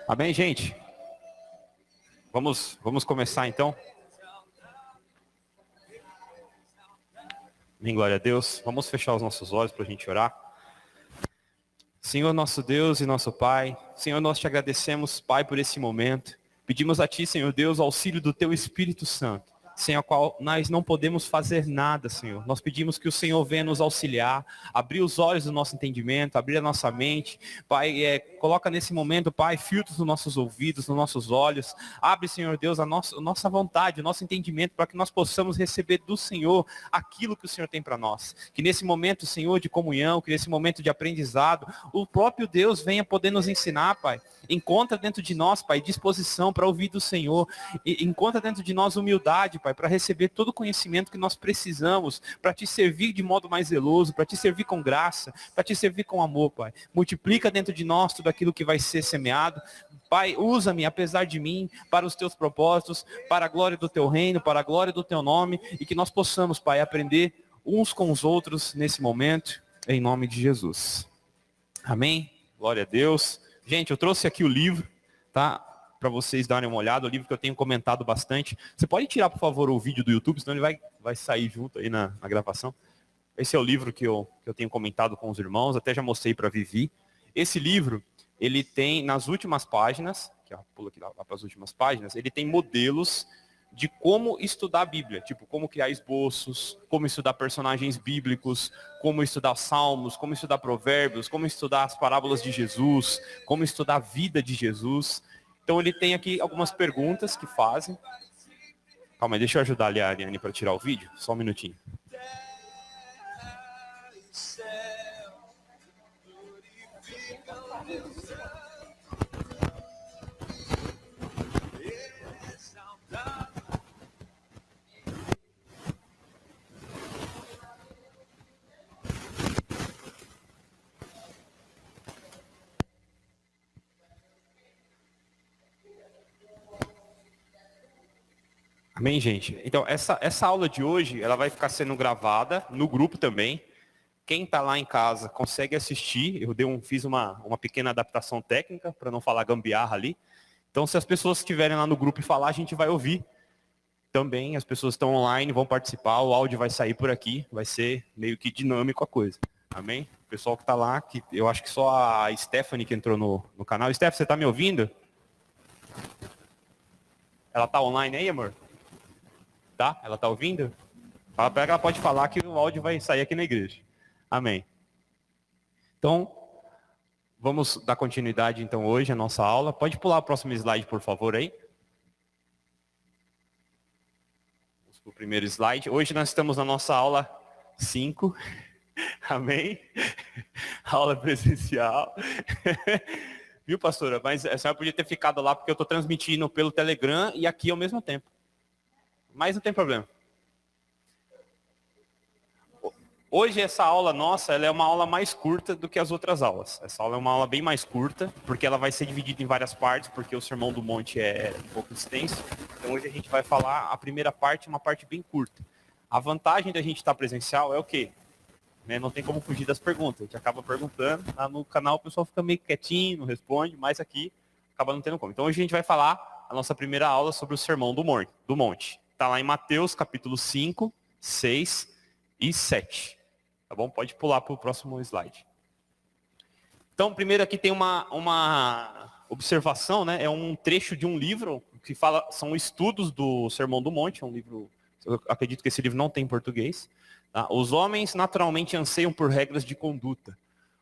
Amém, gente? Vamos começar então? Amém, glória a Deus. Vamos fechar os nossos olhos para a gente orar. Senhor nosso Deus e nosso Pai, Senhor, nós te agradecemos, Pai, por esse momento. Pedimos a Ti, Senhor Deus, o auxílio do Teu Espírito Santo, sem a qual nós não podemos fazer nada, Senhor. Nós pedimos que o Senhor venha nos auxiliar, abrir os olhos do nosso entendimento, abrir a nossa mente. Pai, coloca nesse momento, Pai, filtros nos nossos ouvidos, nos nossos olhos. Abre, Senhor Deus, a nossa vontade, o nosso entendimento, para que nós possamos receber do Senhor aquilo que o Senhor tem para nós. Que nesse momento, Senhor, de comunhão, que nesse momento de aprendizado, o próprio Deus venha poder nos ensinar, Pai. Encontra dentro de nós, Pai, disposição para ouvir do Senhor. Encontra dentro de nós humildade, Pai, para receber todo o conhecimento que nós precisamos, para te servir de modo mais zeloso, para te servir com graça, para te servir com amor, Pai. Multiplica dentro de nós tudo aquilo que vai ser semeado. Pai, usa-me, apesar de mim, para os teus propósitos, para a glória do teu reino, para a glória do teu nome, e que nós possamos, Pai, aprender uns com os outros nesse momento, em nome de Jesus. Amém? Glória a Deus. Gente, eu trouxe aqui o livro, tá? Para vocês darem uma olhada, o livro que eu tenho comentado bastante. Você pode tirar, por favor, o vídeo do YouTube, senão ele vai sair junto aí na gravação. Esse é o livro que eu tenho comentado com os irmãos, até já mostrei para a Vivi. Esse livro, ele tem, nas últimas páginas, pula aqui lá para as últimas páginas, ele tem modelos de como estudar a Bíblia, tipo, como criar esboços, como estudar personagens bíblicos, como estudar salmos, como estudar provérbios, como estudar as parábolas de Jesus, como estudar a vida de Jesus. Então ele tem aqui algumas perguntas que fazem. Calma aí, deixa eu ajudar ali a Ariane para tirar o vídeo, só um minutinho. Amém, gente? Então, essa aula de hoje, ela vai ficar sendo gravada no grupo também. Quem está lá em casa consegue assistir. Eu fiz uma pequena adaptação técnica, para não falar gambiarra ali. Então, se as pessoas estiverem lá no grupo e falar, a gente vai ouvir. Também, as pessoas estão online, vão participar, o áudio vai sair por aqui. Vai ser meio que dinâmico a coisa. Amém? O pessoal que está lá, que eu acho que só a Stephanie que entrou no canal. Stephanie, você está me ouvindo? Ela está online aí, amor? Tá? Ela está ouvindo? Fala para ela que ela pode falar que o áudio vai sair aqui na igreja. Amém. Então, vamos dar continuidade então hoje à nossa aula. Pode pular o próximo slide, por favor, aí. Vamos para o primeiro slide. Hoje nós estamos na nossa aula 5. Amém? Aula presencial. Viu, pastora? Mas a senhora podia ter ficado lá porque eu estou transmitindo pelo Telegram e aqui ao mesmo tempo. Mas não tem problema. Hoje essa aula nossa, ela é uma aula mais curta do que as outras aulas. Essa aula é uma aula bem mais curta, porque ela vai ser dividida em várias partes, porque o Sermão do Monte é um pouco extenso. Então hoje a gente vai falar a primeira parte, uma parte bem curta. A vantagem da gente estar presencial é o quê? Não tem como fugir das perguntas. A gente acaba perguntando, lá no canal o pessoal fica meio quietinho, não responde, mas aqui acaba não tendo como. Então hoje a gente vai falar a nossa primeira aula sobre o Sermão do Monte. Está lá em Mateus, capítulo 5, 6 e 7. Tá bom? Pode pular para o próximo slide. Então, primeiro aqui tem uma observação, né? É um trecho de um livro que fala, são estudos do Sermão do Monte, é um livro, eu acredito que esse livro não tem em português. Tá? Os homens naturalmente anseiam por regras de conduta,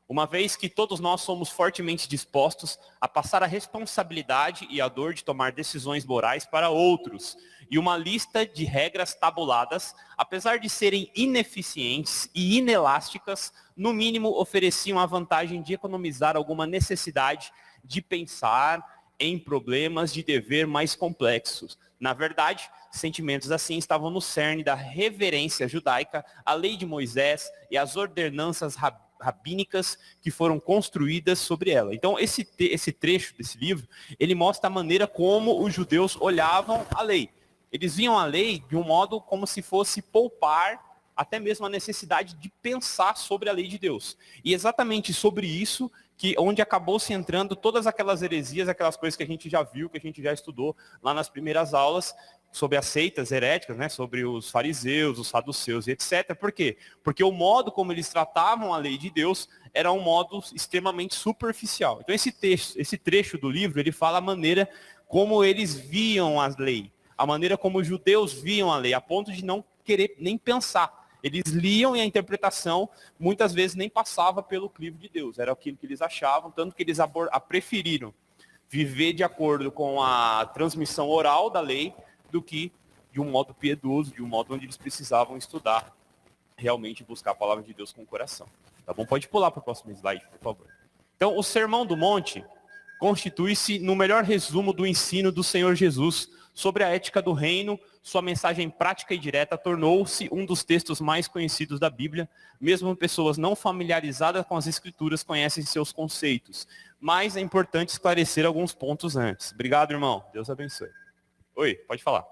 uma vez que todos nós somos fortemente dispostos a passar a responsabilidade e a dor de tomar decisões morais para outros. E uma lista de regras tabuladas, apesar de serem ineficientes e inelásticas, no mínimo ofereciam a vantagem de economizar alguma necessidade de pensar em problemas de dever mais complexos. Na verdade, sentimentos assim estavam no cerne da reverência judaica, a lei de Moisés e as ordenanças rabínicas que foram construídas sobre ela. Então, esse trecho desse livro, ele mostra a maneira como os judeus olhavam a lei. Eles viam a lei de um modo como se fosse poupar até mesmo a necessidade de pensar sobre a lei de Deus. E exatamente sobre isso que onde acabou se entrando todas aquelas heresias, aquelas coisas que a gente já viu, que a gente já estudou lá nas primeiras aulas, sobre as seitas heréticas, né, sobre os fariseus, os saduceus e etc. Por quê? Porque o modo como eles tratavam a lei de Deus era um modo extremamente superficial. Então esse trecho do livro, ele fala a maneira como eles viam a lei, a maneira como os judeus viam a lei, a ponto de não querer nem pensar. Eles liam e a interpretação muitas vezes nem passava pelo crivo de Deus, era aquilo que eles achavam, tanto que eles preferiram viver de acordo com a transmissão oral da lei, do que de um modo piedoso, de um modo onde eles precisavam estudar, realmente buscar a palavra de Deus com o coração. Tá bom? Pode pular para o próximo slide, por favor. Então, o Sermão do Monte constitui-se no melhor resumo do ensino do Senhor Jesus sobre a ética do reino. Sua mensagem prática e direta tornou-se um dos textos mais conhecidos da Bíblia. Mesmo pessoas não familiarizadas com as Escrituras conhecem seus conceitos. Mas é importante esclarecer alguns pontos antes. Obrigado, irmão. Deus abençoe. Oi, pode falar.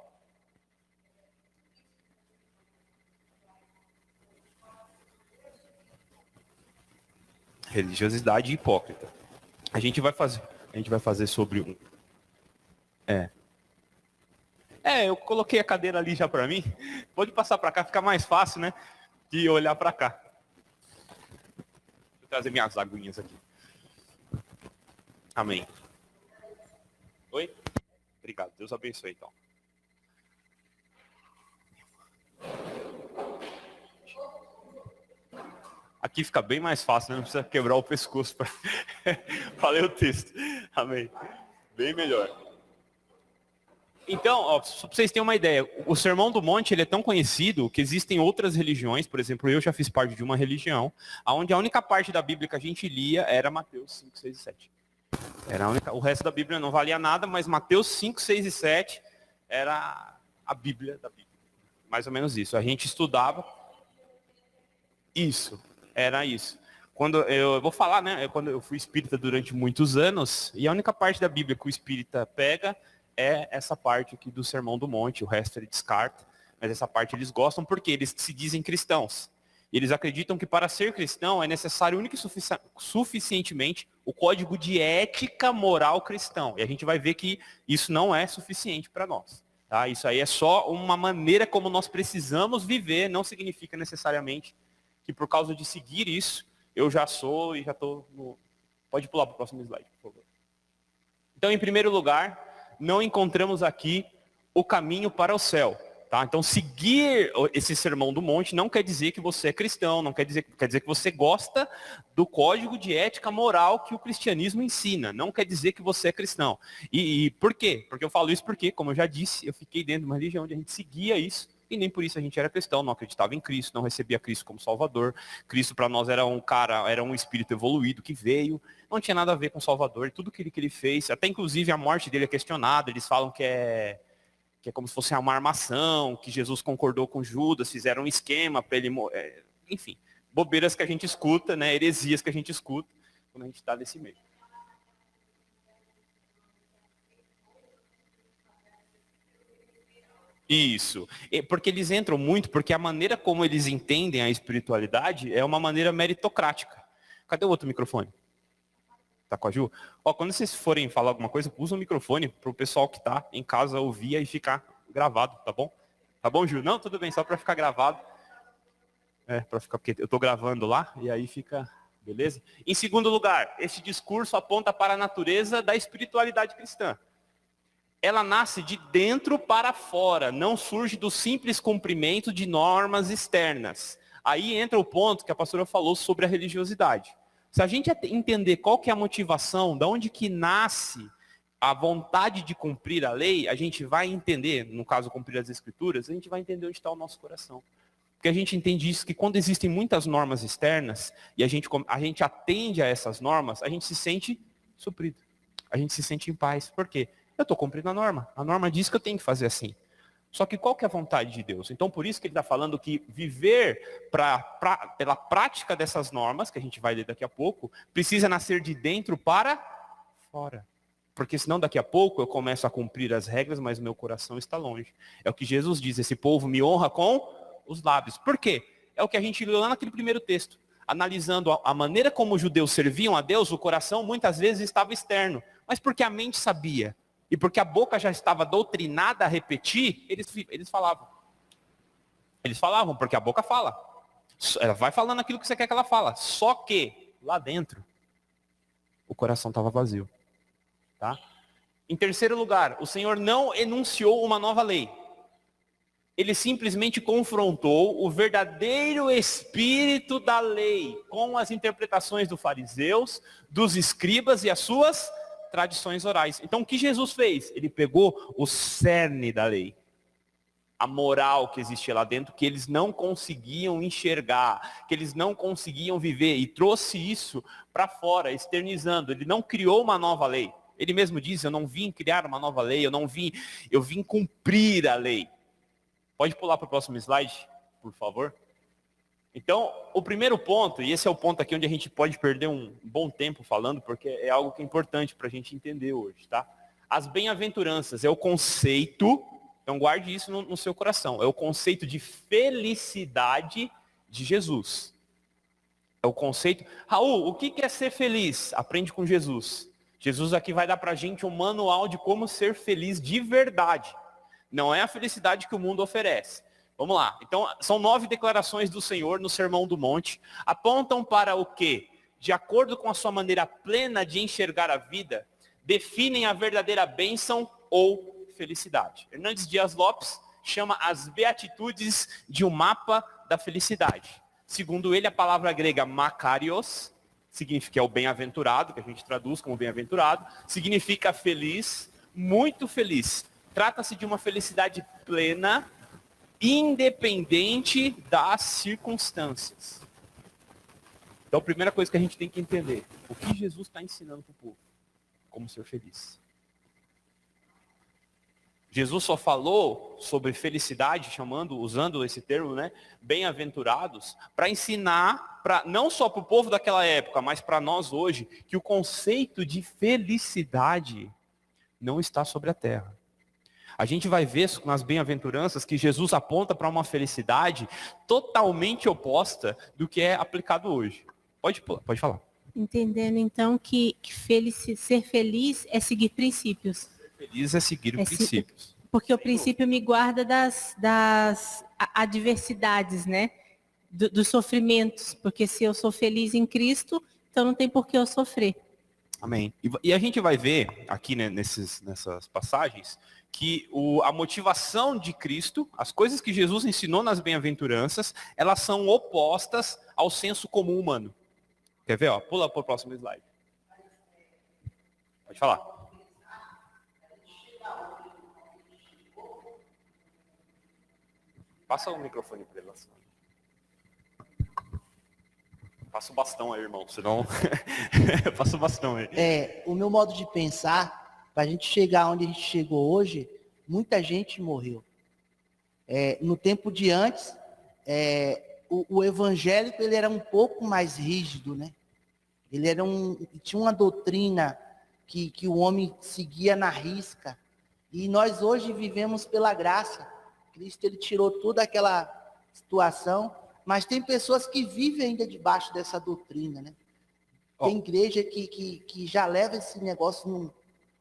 Religiosidade hipócrita. A gente vai fazer sobre um. Eu coloquei a cadeira ali já para mim. Pode passar para cá, fica mais fácil, né? De olhar para cá. Vou trazer minhas aguinhas aqui. Amém. Oi? Obrigado. Deus abençoe, então. Aqui fica bem mais fácil, né? Não precisa quebrar o pescoço para ler o texto. Amém. Bem melhor. Então, só para vocês terem uma ideia, o Sermão do Monte ele é tão conhecido que existem outras religiões, por exemplo, eu já fiz parte de uma religião, onde a única parte da Bíblia que a gente lia era Mateus 5, 6 e 7. Era a única, o resto da Bíblia não valia nada, mas Mateus 5, 6 e 7 era a Bíblia da Bíblia. Mais ou menos isso. A gente estudava isso. Era isso. Quando eu vou falar, né? Quando eu fui espírita durante muitos anos, e a única parte da Bíblia que o espírita pega é essa parte aqui do Sermão do Monte, o resto ele descarta, mas essa parte eles gostam porque eles se dizem cristãos. E eles acreditam que para ser cristão é necessário única e suficientemente o código de ética moral cristão. E a gente vai ver que isso não é suficiente para nós. Tá? Isso aí é só uma maneira como nós precisamos viver, não significa necessariamente que por causa de seguir isso, eu já sou e já estou no... Pode pular para o próximo slide, por favor. Então, em primeiro lugar, não encontramos aqui o caminho para o céu. Tá? Então, seguir esse Sermão do Monte não quer dizer que você é cristão, não quer dizer que você gosta do código de ética moral que o cristianismo ensina. Não quer dizer que você é cristão. E por quê? Porque eu falo isso porque, como eu já disse, eu fiquei dentro de uma religião onde a gente seguia isso. E nem por isso a gente era cristão, não acreditava em Cristo, não recebia Cristo como Salvador. Cristo para nós era um espírito evoluído que veio, não tinha nada a ver com Salvador, e tudo que ele fez, até inclusive a morte dele é questionada, eles falam que é como se fosse uma armação, que Jesus concordou com Judas, fizeram um esquema para ele morrer. Enfim, bobeiras que a gente escuta, né, heresias que a gente escuta quando a gente está nesse meio. Isso, porque eles entram muito, porque a maneira como eles entendem a espiritualidade é uma maneira meritocrática. Cadê o outro microfone? Tá com a Ju? Quando vocês forem falar alguma coisa, usa o microfone para o pessoal que está em casa ouvir e ficar gravado, tá bom? Tá bom, Ju? Não, tudo bem, só para ficar gravado. Porque eu estou gravando lá e aí fica, beleza? Em segundo lugar, este discurso aponta para a natureza da espiritualidade cristã. Ela nasce de dentro para fora, não surge do simples cumprimento de normas externas. Aí entra o ponto que a pastora falou sobre a religiosidade. Se a gente entender qual que é a motivação, de onde que nasce a vontade de cumprir a lei, a gente vai entender, no caso cumprir as escrituras, a gente vai entender onde está o nosso coração. Porque a gente entende isso, que quando existem muitas normas externas, e a gente atende a essas normas, a gente se sente suprido. A gente se sente em paz. Por quê? Eu estou cumprindo a norma. A norma diz que eu tenho que fazer assim. Só que qual que é a vontade de Deus? Então, por isso que ele está falando que viver pela prática dessas normas, que a gente vai ler daqui a pouco, precisa nascer de dentro para fora. Porque senão daqui a pouco eu começo a cumprir as regras, mas meu coração está longe. É o que Jesus diz, esse povo me honra com os lábios. Por quê? é o que a gente leu lá naquele primeiro texto. Analisando a maneira como os judeus serviam a Deus, o coração muitas vezes estava externo. Mas porque a mente sabia, e porque a boca já estava doutrinada a repetir, eles falavam. Eles falavam, porque a boca fala. Ela vai falando aquilo que você quer que ela fala. Só que, lá dentro, o coração estava vazio. Tá? Em terceiro lugar, o Senhor não enunciou uma nova lei. Ele simplesmente confrontou o verdadeiro espírito da lei com as interpretações dos fariseus, dos escribas e as suas tradições orais. Então o que Jesus fez? Ele pegou o cerne da lei. A moral que existia lá dentro, que eles não conseguiam enxergar, que eles não conseguiam viver, e trouxe isso para fora, externizando. Ele não criou uma nova lei. Ele mesmo diz, eu não vim criar uma nova lei, eu vim cumprir a lei. Pode pular para o próximo slide, por favor? Então, o primeiro ponto, e esse é o ponto aqui onde a gente pode perder um bom tempo falando, porque é algo que é importante para a gente entender hoje, tá? As bem-aventuranças é o conceito, então guarde isso no seu coração, é o conceito de felicidade de Jesus. É o conceito... Raul, o que é ser feliz? Aprende com Jesus. Jesus aqui vai dar para a gente um manual de como ser feliz de verdade. Não é a felicidade que o mundo oferece. Vamos lá. Então, são 9 declarações do Senhor no Sermão do Monte. Apontam para o quê? De acordo com a sua maneira plena de enxergar a vida, definem a verdadeira bênção ou felicidade. Hernandes Dias Lopes chama as beatitudes de um mapa da felicidade. Segundo ele, a palavra grega makarios, significa é o bem-aventurado, que a gente traduz como bem-aventurado, significa feliz, muito feliz. Trata-se de uma felicidade plena, independente das circunstâncias. Então, a primeira coisa que a gente tem que entender, o que Jesus está ensinando para o povo? Como ser feliz. Jesus só falou sobre felicidade, usando esse termo, né, bem-aventurados, para ensinar, não só para o povo daquela época, mas para nós hoje, que o conceito de felicidade não está sobre a terra. A gente vai ver nas bem-aventuranças que Jesus aponta para uma felicidade totalmente oposta do que é aplicado hoje. Pode falar. Entendendo então que ser feliz é seguir princípios. Ser feliz é seguir princípios. Porque o princípio me guarda das adversidades, né? Dos sofrimentos. Porque se eu sou feliz em Cristo, então não tem por que eu sofrer. Amém. E a gente vai ver aqui, né, nessas passagens que a motivação de Cristo, as coisas que Jesus ensinou nas bem-aventuranças, elas são opostas ao senso comum humano. Quer ver? Ó, pula para o próximo slide. Pode falar. Passa o microfone para ele. Passa o bastão aí, irmão, senão... Passa o bastão aí. O meu modo de pensar, para a gente chegar onde a gente chegou hoje, muita gente morreu. No tempo de antes, o evangélico ele era um pouco mais rígido, né? Ele tinha uma doutrina que o homem seguia na risca. E nós hoje vivemos pela graça. Cristo ele tirou toda aquela situação, mas tem pessoas que vivem ainda debaixo dessa doutrina, né? Tem igreja que já leva esse negócio num...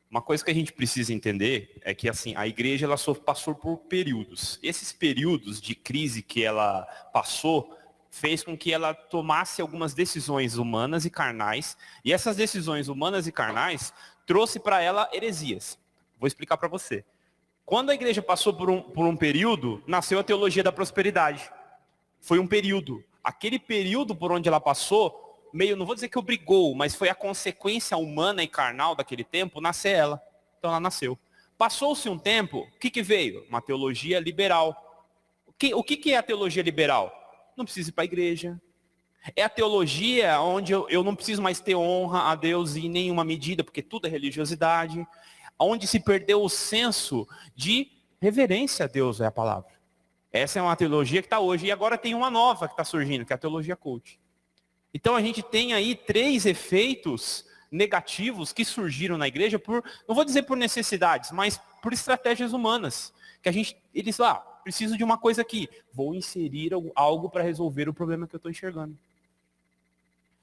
Uma coisa que a gente precisa entender é que assim, a igreja ela só passou por períodos. Esses períodos de crise que ela passou fez com que ela tomasse algumas decisões humanas e carnais. E essas decisões humanas e carnais trouxe para ela heresias. Vou explicar para você. Quando a igreja passou por um período, nasceu a teologia da prosperidade. Foi um período. Aquele período por onde ela passou, não vou dizer que obrigou, mas foi a consequência humana e carnal daquele tempo, nascer ela. Então ela nasceu. Passou-se um tempo, o que veio? Uma teologia liberal. O que é a teologia liberal? Não preciso ir para a igreja. É a teologia onde eu não preciso mais ter honra a Deus em nenhuma medida, porque tudo é religiosidade. Onde se perdeu o senso de reverência a Deus, é a palavra. Essa é uma teologia que está hoje. E agora tem uma nova que está surgindo, que é a teologia coach. Então a gente tem aí 3 efeitos negativos que surgiram na igreja não vou dizer por necessidades, mas por estratégias humanas. Que eles preciso de uma coisa aqui. Vou inserir algo para resolver o problema que eu estou enxergando.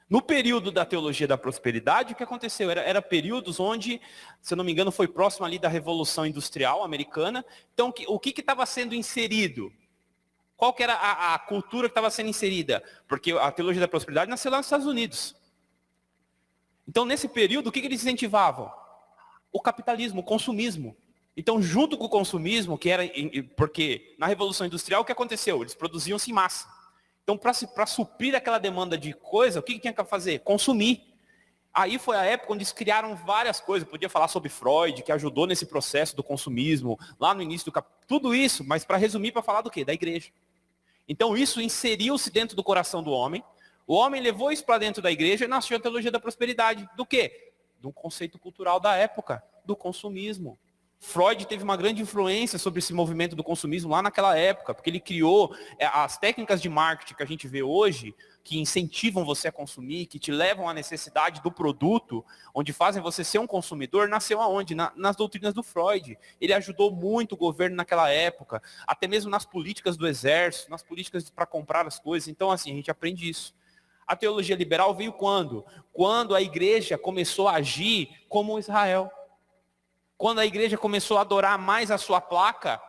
No período da teologia da prosperidade, o que aconteceu? Era períodos onde, se eu não me engano, foi próximo ali da Revolução Industrial Americana. Então, o que estava sendo inserido? Qual que era a cultura que estava sendo inserida? Porque a teologia da prosperidade nasceu lá nos Estados Unidos. Então, nesse período, o que eles incentivavam? O capitalismo, o consumismo. Então, junto com o consumismo, porque na Revolução Industrial, o que aconteceu? Eles produziam-se em massa. Então, para suprir aquela demanda de coisa, o que tinha que fazer? Consumir. Aí foi a época onde eles criaram várias coisas. Podia falar sobre Freud, que ajudou nesse processo do consumismo, lá no início do tudo isso, mas para resumir, para falar do quê? Da igreja. Então, isso inseriu-se dentro do coração do homem. O homem levou isso para dentro da igreja e nasceu a teologia da prosperidade. Do quê? De um conceito cultural da época, do consumismo. Freud teve uma grande influência sobre esse movimento do consumismo lá naquela época, porque ele criou as técnicas de marketing que a gente vê hoje, que incentivam você a consumir, que te levam à necessidade do produto, onde fazem você ser um consumidor, nasceu aonde? Nas doutrinas do Freud. Ele ajudou muito o governo naquela época, até mesmo nas políticas do exército, nas políticas para comprar as coisas. Então, assim, a gente aprende isso. A teologia liberal veio quando? Quando a igreja começou a agir como Israel. Quando a igreja começou a adorar mais a sua placa,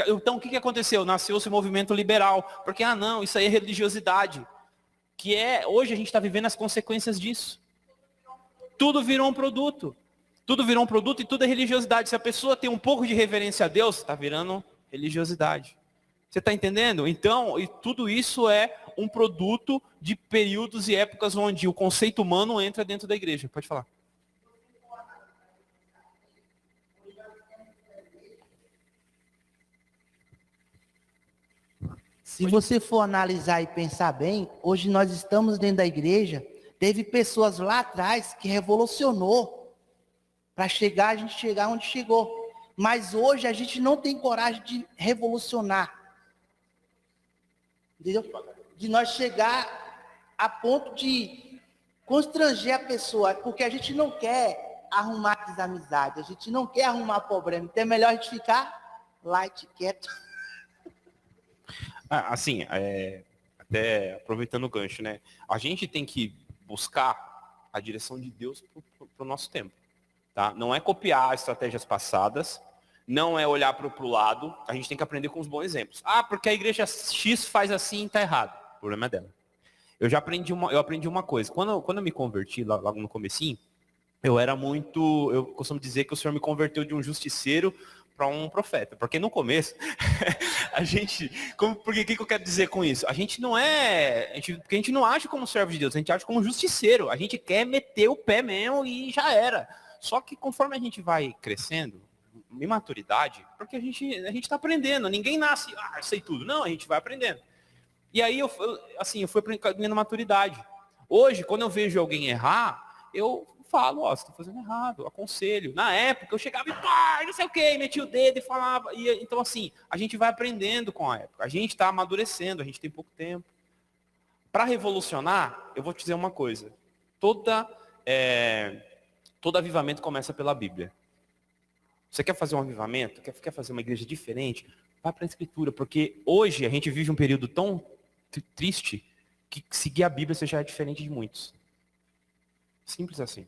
então o que aconteceu? Nasceu esse movimento liberal. Porque, não, isso aí é religiosidade. Hoje a gente está vivendo as consequências disso. Tudo virou um produto. Tudo virou um produto e tudo é religiosidade. Se a pessoa tem um pouco de reverência a Deus, está virando religiosidade. Você está entendendo? Então, e tudo isso é um produto de períodos e épocas onde o conceito humano entra dentro da igreja. Pode falar. Se você for analisar e pensar bem, hoje nós estamos dentro da igreja, teve pessoas lá atrás que revolucionou para a gente chegar onde chegou. Mas hoje a gente não tem coragem de revolucionar. Entendeu? De nós chegar a ponto de constranger a pessoa, porque a gente não quer arrumar desamizade, a gente não quer arrumar problema. Então é melhor a gente ficar light, quieto. Assim, até aproveitando o gancho, né? A gente tem que buscar a direção de Deus para o nosso tempo. Tá? Não é copiar estratégias passadas, não é olhar para o lado, a gente tem que aprender com os bons exemplos. Porque a igreja X faz assim e está errado. O problema é dela. Eu aprendi uma coisa. Quando eu me converti, logo no comecinho, eu costumo dizer que o Senhor me converteu de um justiceiro para um profeta. Porque no começo, o que eu quero dizer com isso? Porque a gente não age como servo de Deus, a gente age como justiceiro. A gente quer meter o pé mesmo e já era. Só que conforme a gente vai crescendo, em maturidade, porque a gente está aprendendo, ninguém nasce, sei tudo. Não, a gente vai aprendendo. E aí eu fui aprendendo maturidade. Hoje, quando eu vejo alguém errar, eu falo, você está fazendo errado, aconselho. Na época, eu chegava e não sei o quê, metia o dedo e falava. Então, assim, a gente vai aprendendo com a época. A gente está amadurecendo, a gente tem pouco tempo. Para revolucionar, eu vou te dizer uma coisa. Todo avivamento começa pela Bíblia. Você quer fazer um avivamento? Quer fazer uma igreja diferente? Vai para a Escritura, porque hoje a gente vive um período tão triste que seguir a Bíblia você já é diferente de muitos. Simples assim.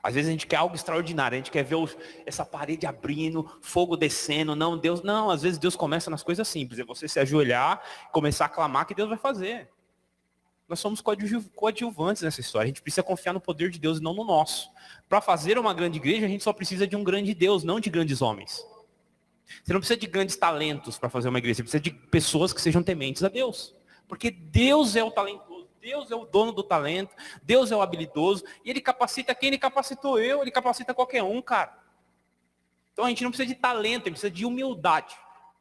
Às vezes a gente quer algo extraordinário, a gente quer ver essa parede abrindo, fogo descendo. Não, às vezes Deus começa nas coisas simples. É você se ajoelhar, começar a clamar que Deus vai fazer. Nós somos coadjuvantes nessa história. A gente precisa confiar no poder de Deus e não no nosso. Para fazer uma grande igreja, a gente só precisa de um grande Deus, não de grandes homens. Você não precisa de grandes talentos para fazer uma igreja, você precisa de pessoas que sejam tementes a Deus. Porque Deus é o talentoso, Deus é o dono do talento, Deus é o habilidoso, e Ele capacita quem Ele capacitou Ele capacita qualquer um, cara. Então a gente não precisa de talento, a gente precisa de humildade,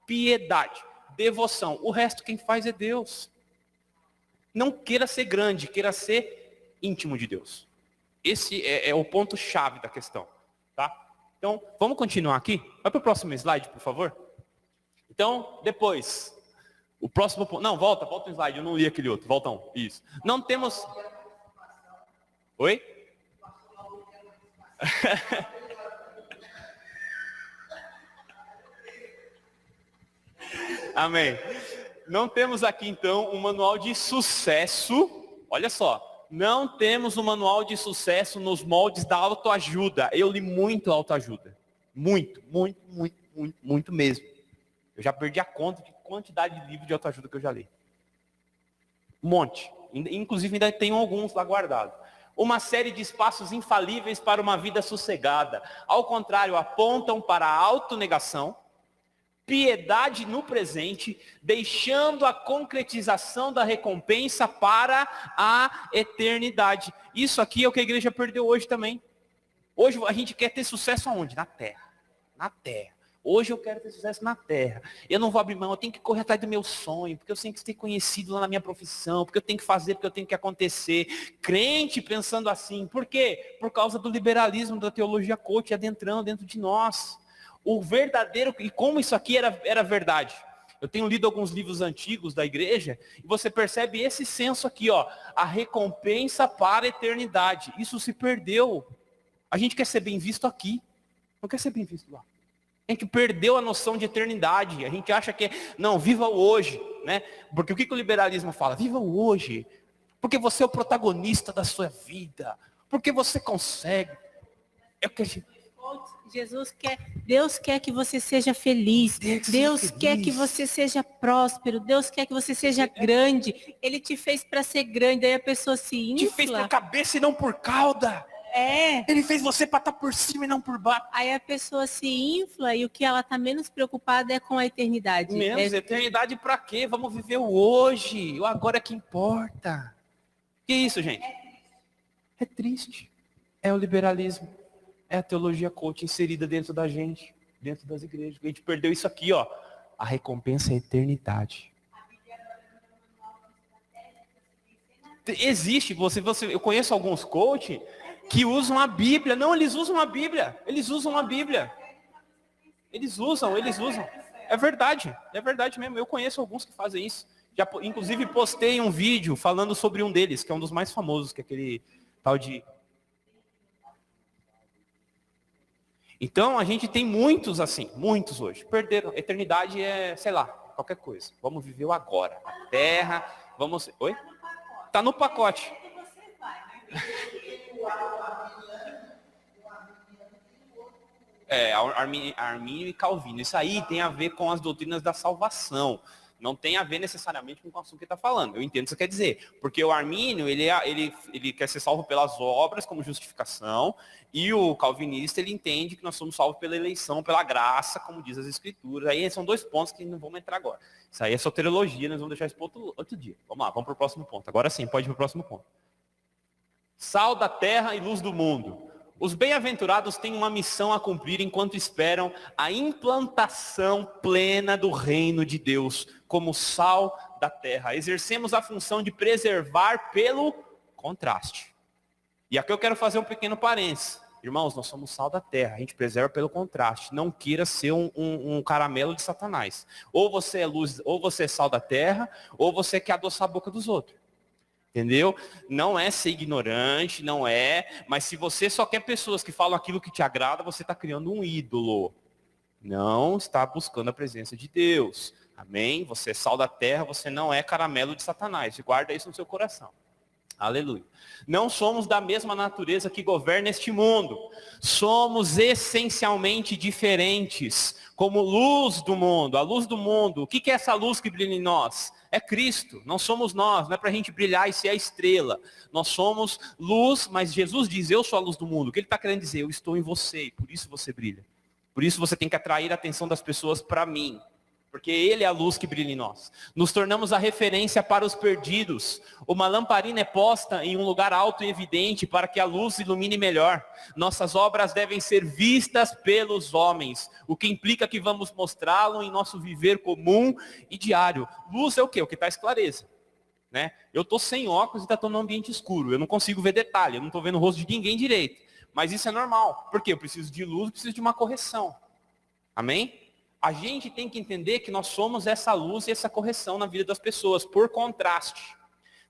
piedade, devoção. O resto quem faz é Deus. Não queira ser grande, queira ser íntimo de Deus. Esse é o ponto-chave da questão. Tá? Então, vamos continuar aqui? Vai para o próximo slide, por favor. Então, depois, o próximo ponto. Não, volta um slide, eu não li aquele outro. Volta um, isso. Não temos... Oi? Amém. Não temos aqui, então, um manual de sucesso. Olha só, não temos um manual de sucesso nos moldes da autoajuda. Eu li muito autoajuda. Muito mesmo. Eu já perdi a conta de quantidade de livros de autoajuda que eu já li. Um monte. Inclusive ainda tenho alguns lá guardados. Uma série de espaços infalíveis para uma vida sossegada. Ao contrário, apontam para a autonegação, piedade no presente, deixando a concretização da recompensa para a eternidade. Isso aqui é o que a igreja perdeu hoje também. Hoje a gente quer ter sucesso aonde? Na terra. Na terra. Hoje eu quero ter sucesso na terra. Eu não vou abrir mão, eu tenho que correr atrás do meu sonho, porque eu tenho que ser conhecido lá na minha profissão, porque eu tenho que fazer, porque eu tenho que acontecer. Crente pensando assim. Por quê? Por causa do liberalismo da teologia coach adentrando dentro de nós. O verdadeiro, e como isso aqui era verdade. Eu tenho lido alguns livros antigos da igreja, e você percebe esse senso aqui, ó, a recompensa para a eternidade. Isso se perdeu. A gente quer ser bem visto aqui, não quer ser bem visto lá. A gente perdeu a noção de eternidade. A gente acha que não, viva o hoje, né? Porque o que o liberalismo fala? Viva o hoje. Porque você é o protagonista da sua vida. Porque você consegue. Deus quer que você seja feliz. Deus quer que você seja próspero. Deus quer que você seja grande. Ele te fez para ser grande. Aí a pessoa se infla. Te fez por cabeça e não por cauda. Ele fez você para estar por cima e não por baixo. Aí a pessoa se infla e o que ela está menos preocupada é com a eternidade. Menos eternidade para quê? Vamos viver o hoje. O agora é que importa. Que isso, gente? É triste. É o liberalismo. É a teologia coach inserida dentro da gente, dentro das igrejas. A gente perdeu isso aqui, ó. A recompensa é a eternidade. Existe, eu conheço alguns coaches que usam a Bíblia. Não, eles usam a Bíblia. Eles usam a Bíblia. Eles usam. É verdade mesmo. Eu conheço alguns que fazem isso. Já, inclusive, postei um vídeo falando sobre um deles, que é um dos mais famosos, que é aquele tal de... Então, a gente tem muitos assim, muitos hoje. Perderam. Eternidade é, sei lá, qualquer coisa. Vamos viver o agora. A terra, vamos... Oi? Tá no pacote. Armínio e Calvino. Isso aí tem a ver com as doutrinas da salvação. Não tem a ver necessariamente com o assunto que está falando. Eu entendo o que você quer dizer. Porque o Armínio, ele quer ser salvo pelas obras como justificação. E o calvinista, ele entende que nós somos salvos pela eleição, pela graça, como diz as escrituras. Aí são dois pontos que não vamos entrar agora. Isso aí é soteriologia, nós vamos deixar isso para outro dia. Vamos lá, vamos para o próximo ponto. Agora sim, pode ir para o próximo ponto. Sal da terra e luz do mundo. Os bem-aventurados têm uma missão a cumprir enquanto esperam a implantação plena do reino de Deus, como sal da terra. Exercemos a função de preservar pelo contraste. E aqui eu quero fazer um pequeno parênteses. Irmãos, nós somos sal da terra, a gente preserva pelo contraste. Não queira ser um caramelo de Satanás. Ou você é luz, ou você é sal da terra, ou você quer adoçar a boca dos outros. Entendeu? Não é ser ignorante, não é. Mas se você só quer pessoas que falam aquilo que te agrada, você está criando um ídolo. Não está buscando a presença de Deus. Amém? Você é sal da terra, você não é caramelo de Satanás. Guarda isso no seu coração. Aleluia. Não somos da mesma natureza que governa este mundo. Somos essencialmente diferentes, como luz do mundo. A luz do mundo, o que é essa luz que brilha em nós? É Cristo, não somos nós, não é para a gente brilhar e ser a estrela. Nós somos luz, mas Jesus diz, eu sou a luz do mundo. O que ele está querendo dizer? Eu estou em você e por isso você brilha. Por isso você tem que atrair a atenção das pessoas para mim. Porque ele é a luz que brilha em nós. Nos tornamos a referência para os perdidos. Uma lamparina é posta em um lugar alto e evidente para que a luz ilumine melhor. Nossas obras devem ser vistas pelos homens, o que implica que vamos mostrá-lo em nosso viver comum e diário. Luz é o quê? O que traz clareza. Né? Eu estou sem óculos e estou num ambiente escuro. Eu não consigo ver detalhe, eu não estou vendo o rosto de ninguém direito. Mas isso é normal. Por quê? Eu preciso de luz, eu preciso de uma correção. Amém? A gente tem que entender que nós somos essa luz e essa correção na vida das pessoas, por contraste.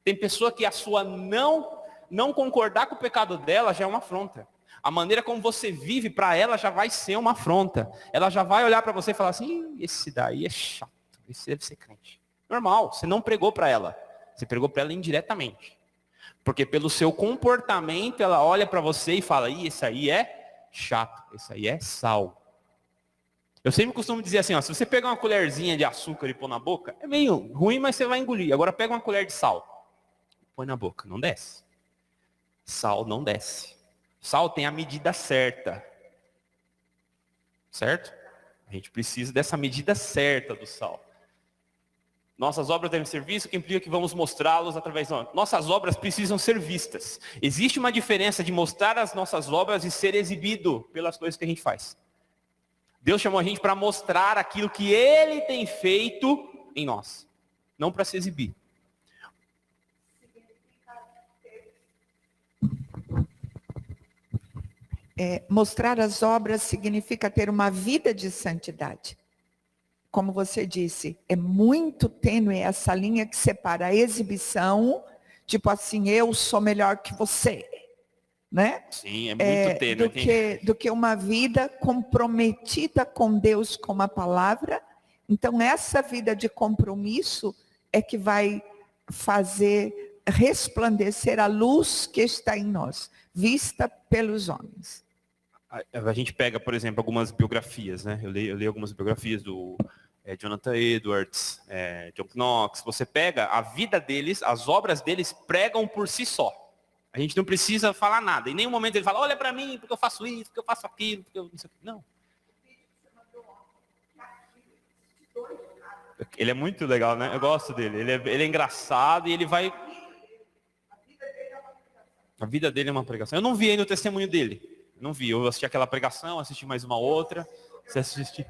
Tem pessoa que a sua não concordar com o pecado dela já é uma afronta. A maneira como você vive para ela já vai ser uma afronta. Ela já vai olhar para você e falar assim, esse daí é chato. esse deve ser crente. Normal, você não pregou para ela. Você pregou para ela indiretamente. Porque pelo seu comportamento, ela olha para você e fala, esse aí é chato, esse aí é sal. Eu sempre costumo dizer assim, se você pegar uma colherzinha de açúcar e pôr na boca, é meio ruim, mas você vai engolir. Agora pega uma colher de sal, põe na boca, não desce. Sal não desce. Sal tem a medida certa. Certo? A gente precisa dessa medida certa do sal. Nossas obras devem ser vistas, o que implica que vamos mostrá-los através... Nossas obras precisam ser vistas. Existe uma diferença de mostrar as nossas obras e ser exibido pelas coisas que a gente faz. Deus chamou a gente para mostrar aquilo que Ele tem feito em nós. Não para se exibir. Mostrar as obras significa ter uma vida de santidade. Como você disse, é muito tênue essa linha que separa a exibição, tipo assim, eu sou melhor que você, né? Sim, é muito tênue. Do que uma vida comprometida com Deus, com a palavra. Então, essa vida de compromisso é que vai fazer resplandecer a luz que está em nós, vista pelos homens. A gente pega, por exemplo, algumas biografias, né? Eu li algumas biografias do Jonathan Edwards, John Knox. Você pega a vida deles, as obras deles pregam por si só. A gente não precisa falar nada. Em nenhum momento ele fala, olha para mim, porque eu faço isso, porque eu faço aquilo, porque eu não sei o que. Não. Ele é muito legal, né? Eu gosto dele. Ele é engraçado e ele vai... A vida dele é uma pregação. Eu não vi ainda o testemunho dele. Não vi, eu assisti aquela pregação, assisti mais uma outra. Você assistiu?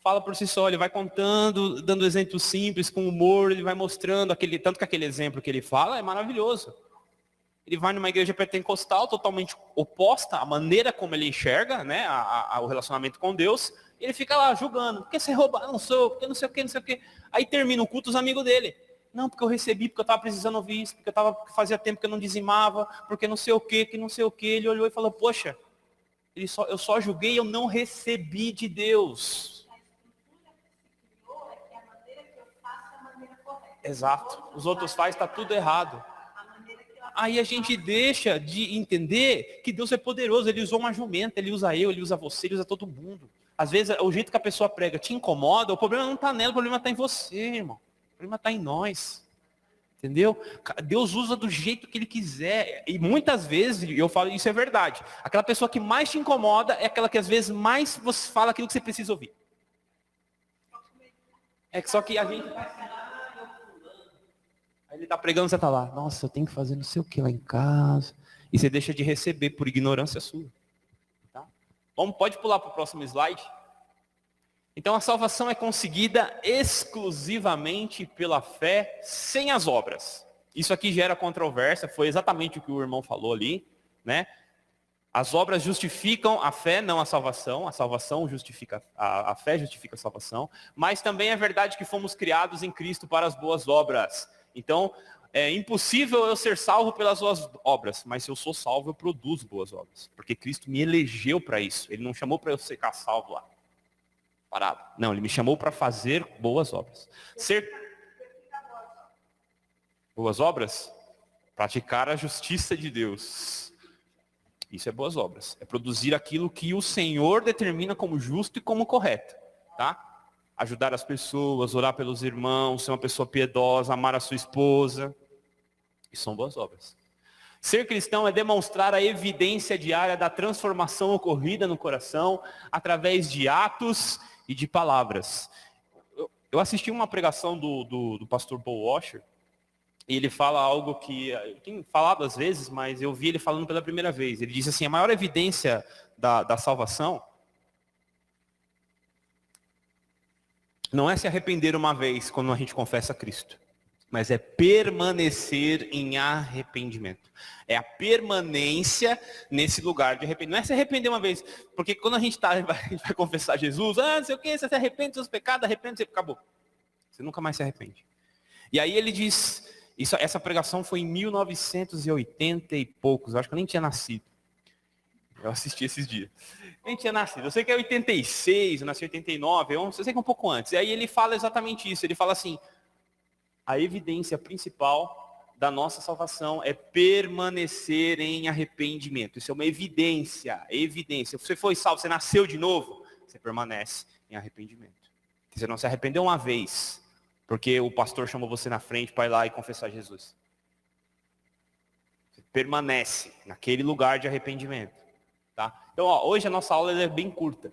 Fala por si só, ele vai contando, dando exemplos simples, com humor, ele vai mostrando tanto que aquele exemplo que ele fala é maravilhoso. Ele vai numa igreja pentecostal totalmente oposta à maneira como ele enxerga, né, o relacionamento com Deus, e ele fica lá julgando, porque você rouba, não sou, porque não sei o que, não sei o que. Aí termina o culto, os amigos dele. Não, porque eu recebi, porque eu estava precisando ouvir isso, porque fazia tempo que eu não dizimava, porque não sei o que não sei o que. Ele olhou e falou, poxa, eu só julguei, eu não recebi de Deus. Exato. Os outros fazem, está tudo errado. Aí a gente deixa de entender que Deus é poderoso. Ele usou uma jumenta, ele usa eu, ele usa você, ele usa todo mundo. Às vezes, o jeito que a pessoa prega te incomoda, o problema não está nela, o problema está em você, irmão. O problema está em nós. Entendeu? Deus usa do jeito que Ele quiser. E muitas vezes, eu falo, isso é verdade. Aquela pessoa que mais te incomoda é aquela que às vezes mais você fala aquilo que você precisa ouvir. É que só que a gente... Aí ele está pregando, você está lá. Nossa, eu tenho que fazer não sei o que lá em casa. E você deixa de receber por ignorância sua. Tá? Pode pular para o próximo slide. Então a salvação é conseguida exclusivamente pela fé, sem as obras. Isso aqui gera controvérsia, foi exatamente o que o irmão falou ali, né? As obras justificam a fé, não a salvação justifica, a fé justifica a salvação, mas também é verdade que fomos criados em Cristo para as boas obras. Então, é impossível eu ser salvo pelas boas obras, mas se eu sou salvo, eu produzo boas obras, porque Cristo me elegeu para isso, Ele não chamou para eu ficar salvo lá. Parado. Não, Ele me chamou para fazer boas obras. Boas obras? Praticar a justiça de Deus. Isso é boas obras. É produzir aquilo que o Senhor determina como justo e como correto. Tá? Ajudar as pessoas, orar pelos irmãos, ser uma pessoa piedosa, amar a sua esposa. Isso são boas obras. Ser cristão é demonstrar a evidência diária da transformação ocorrida no coração através de atos e de palavras. Eu assisti uma pregação do pastor Paul Washer, e ele fala algo que eu tenho falado às vezes, mas eu vi ele falando pela primeira vez. Ele diz assim, a maior evidência da salvação não é se arrepender uma vez quando a gente confessa a Cristo, mas é permanecer em arrependimento. É a permanência nesse lugar de arrependimento. Não é se arrepender uma vez, porque quando a gente vai confessar Jesus, não sei o que, você se arrepende dos seus pecados, arrepende, você acabou. Você nunca mais se arrepende. E aí ele diz, essa pregação foi em 1980 e poucos, eu acho que eu nem tinha nascido. Eu assisti esses dias. Quem tinha nascido? Eu sei que é 86, eu nasci em 89, eu sei que é um pouco antes. E aí ele fala exatamente isso. Ele fala assim, a evidência principal da nossa salvação é permanecer em arrependimento. Isso é uma evidência, evidência. Você foi salvo, você nasceu de novo, você permanece em arrependimento. Você não se arrependeu uma vez, porque o pastor chamou você na frente para ir lá e confessar Jesus. Você permanece naquele lugar de arrependimento. Tá? Então, hoje a nossa aula é bem curta,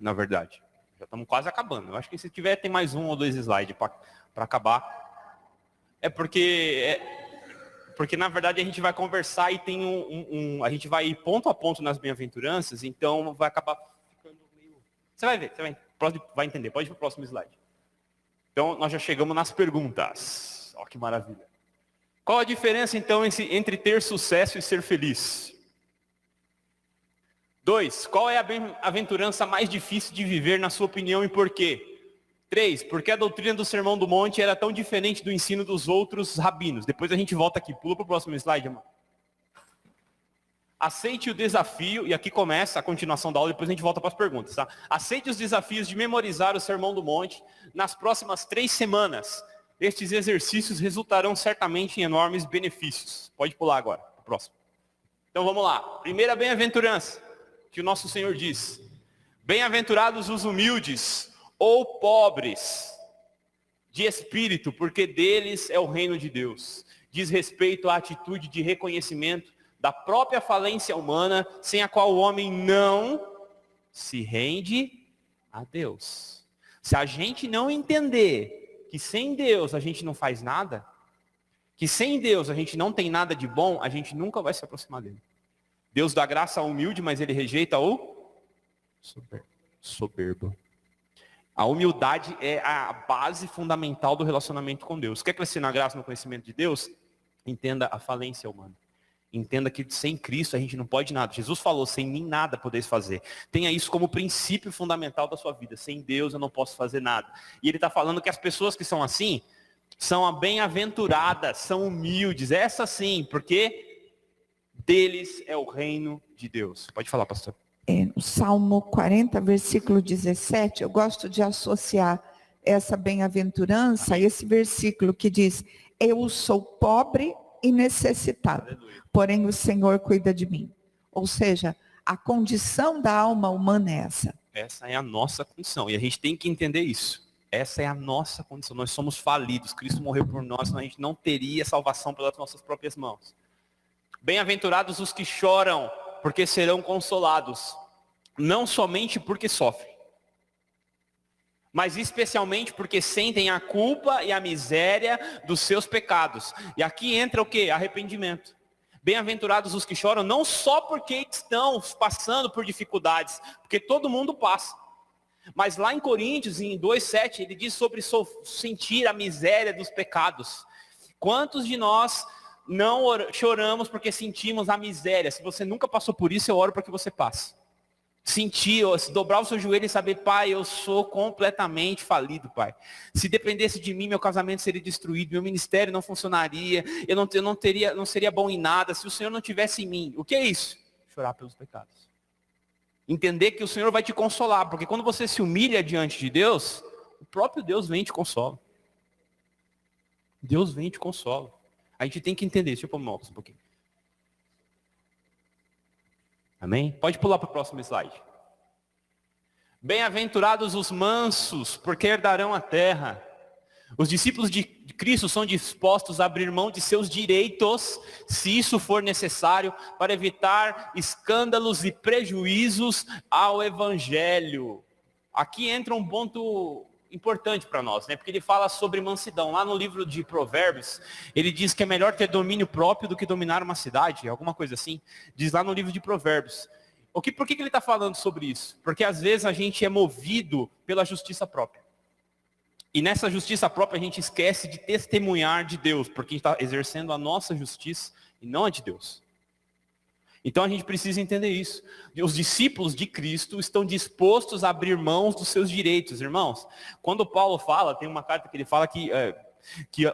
na verdade. Já estamos quase acabando. Eu acho que se tiver, tem mais 1 ou 2 slides para acabar. É porque na verdade a gente vai conversar e tem a gente vai ir ponto a ponto nas bem-aventuranças, então vai acabar ficando meio... Você vai ver, vai entender. Pode ir para o próximo slide. Então, nós já chegamos nas perguntas. Ó, que maravilha. Qual a diferença, então, entre ter sucesso e ser feliz? 2. Qual é a bem-aventurança mais difícil de viver, na sua opinião, e por quê? 3. Por que a doutrina do Sermão do Monte era tão diferente do ensino dos outros rabinos? Depois a gente volta aqui. Pula para o próximo slide, irmão. Aceite o desafio, e aqui começa a continuação da aula, depois a gente volta para as perguntas, tá? Aceite os desafios de memorizar o Sermão do Monte nas próximas 3 semanas. Estes exercícios resultarão certamente em enormes benefícios. Pode pular agora, o próximo. Então vamos lá. Primeira bem-aventurança, que o nosso Senhor diz. Bem-aventurados os humildes ou pobres de espírito, porque deles é o reino de Deus. Diz respeito à atitude de reconhecimento da própria falência humana, sem a qual o homem não se rende a Deus. Se a gente não entender que sem Deus a gente não faz nada, que sem Deus a gente não tem nada de bom, a gente nunca vai se aproximar dele. Deus dá graça ao humilde, mas ele rejeita o soberbo. A humildade é a base fundamental do relacionamento com Deus. Quer crescer na graça e no conhecimento de Deus? Entenda a falência humana. Entenda que sem Cristo a gente não pode nada. Jesus falou, sem mim nada podeis fazer. Tenha isso como princípio fundamental da sua vida. Sem Deus eu não posso fazer nada. E ele está falando que as pessoas que são assim, são bem-aventuradas, são humildes. Essa sim, porque deles é o reino de Deus. Pode falar, pastor. No Salmo 40, versículo 17, eu gosto de associar essa bem-aventurança a esse versículo que diz, eu sou pobre e necessitado, porém o Senhor cuida de mim. Ou seja, a condição da alma humana é essa. Essa é a nossa condição, e a gente tem que entender isso. Essa é a nossa condição, nós somos falidos, Cristo morreu por nós, senão a gente não teria salvação pelas nossas próprias mãos. Bem-aventurados os que choram, porque serão consolados, não somente porque sofrem, mas especialmente porque sentem a culpa e a miséria dos seus pecados. E aqui entra o quê? Arrependimento. Bem-aventurados os que choram, não só porque estão passando por dificuldades, porque todo mundo passa. Mas lá em Coríntios, em 2,7, ele diz sobre sentir a miséria dos pecados. Quantos de nós não choramos porque sentimos a miséria? Se você nunca passou por isso, eu oro para que você passe. Sentir, se dobrar o seu joelho e saber, pai, eu sou completamente falido, pai. Se dependesse de mim, meu casamento seria destruído, meu ministério não funcionaria, eu não seria bom em nada, se o Senhor não tivesse em mim. O que é isso? Chorar pelos pecados. Entender que o Senhor vai te consolar, porque quando você se humilha diante de Deus, o próprio Deus vem e te consola. Deus vem e te consola. A gente tem que entender. Deixa eu pôr um pouquinho. Amém? Pode pular para o próximo slide. Bem-aventurados os mansos, porque herdarão a terra. Os discípulos de Cristo são dispostos a abrir mão de seus direitos, se isso for necessário, para evitar escândalos e prejuízos ao Evangelho. Aqui entra um ponto importante para nós, né? Porque ele fala sobre mansidão. Lá no livro de Provérbios, ele diz que é melhor ter domínio próprio do que dominar uma cidade, alguma coisa assim. Diz lá no livro de Provérbios. Por que ele está falando sobre isso? Porque às vezes a gente é movido pela justiça própria. E nessa justiça própria a gente esquece de testemunhar de Deus, porque a gente está exercendo a nossa justiça e não a de Deus. Então a gente precisa entender isso. Os discípulos de Cristo estão dispostos a abrir mãos dos seus direitos, irmãos. Quando Paulo fala, tem uma carta que ele fala que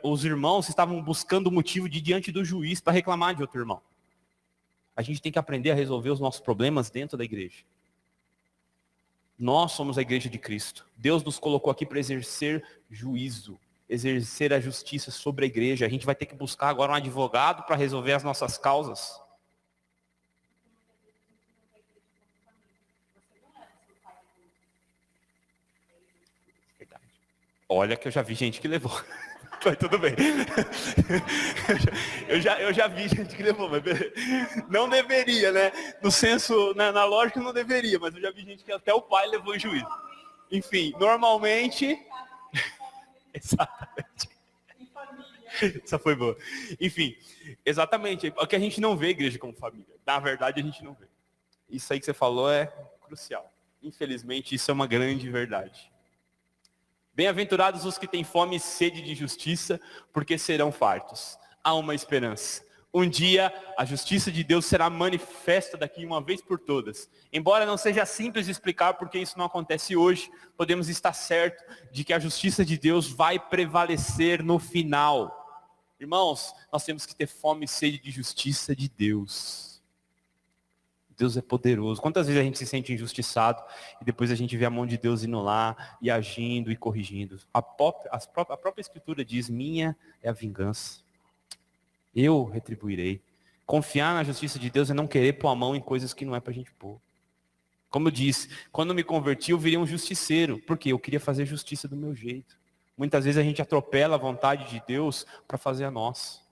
os irmãos estavam buscando motivo de ir diante do juiz para reclamar de outro irmão. A gente tem que aprender a resolver os nossos problemas dentro da igreja. Nós somos a igreja de Cristo. Deus nos colocou aqui para exercer juízo, exercer a justiça sobre a igreja. A gente vai ter que buscar agora um advogado para resolver as nossas causas. Verdade. Olha que eu já vi gente que levou. Mas tudo bem. Eu já vi gente que levou, mas não deveria, né? No senso, na lógica não deveria, mas eu já vi gente que até o pai levou em juízo. Enfim, normalmente... Exatamente. Essa foi boa. Enfim, exatamente. O que a gente não vê igreja como família. Na verdade, a gente não vê. Isso aí que você falou é crucial. Infelizmente, isso é uma grande verdade. Bem-aventurados os que têm fome e sede de justiça, porque serão fartos. Há uma esperança. Um dia, a justiça de Deus será manifesta daqui uma vez por todas. Embora não seja simples de explicar porque isso não acontece hoje, podemos estar certos de que a justiça de Deus vai prevalecer no final. Irmãos, nós temos que ter fome e sede de justiça de Deus. Deus é poderoso. Quantas vezes a gente se sente injustiçado e depois a gente vê a mão de Deus indo lá e agindo e corrigindo. A própria Escritura diz, minha é a vingança. Eu retribuirei. Confiar na justiça de Deus é não querer pôr a mão em coisas que não é pra gente pôr. Como eu disse, quando me converti eu virei um justiceiro, porque eu queria fazer justiça do meu jeito. Muitas vezes a gente atropela a vontade de Deus para fazer a nossa.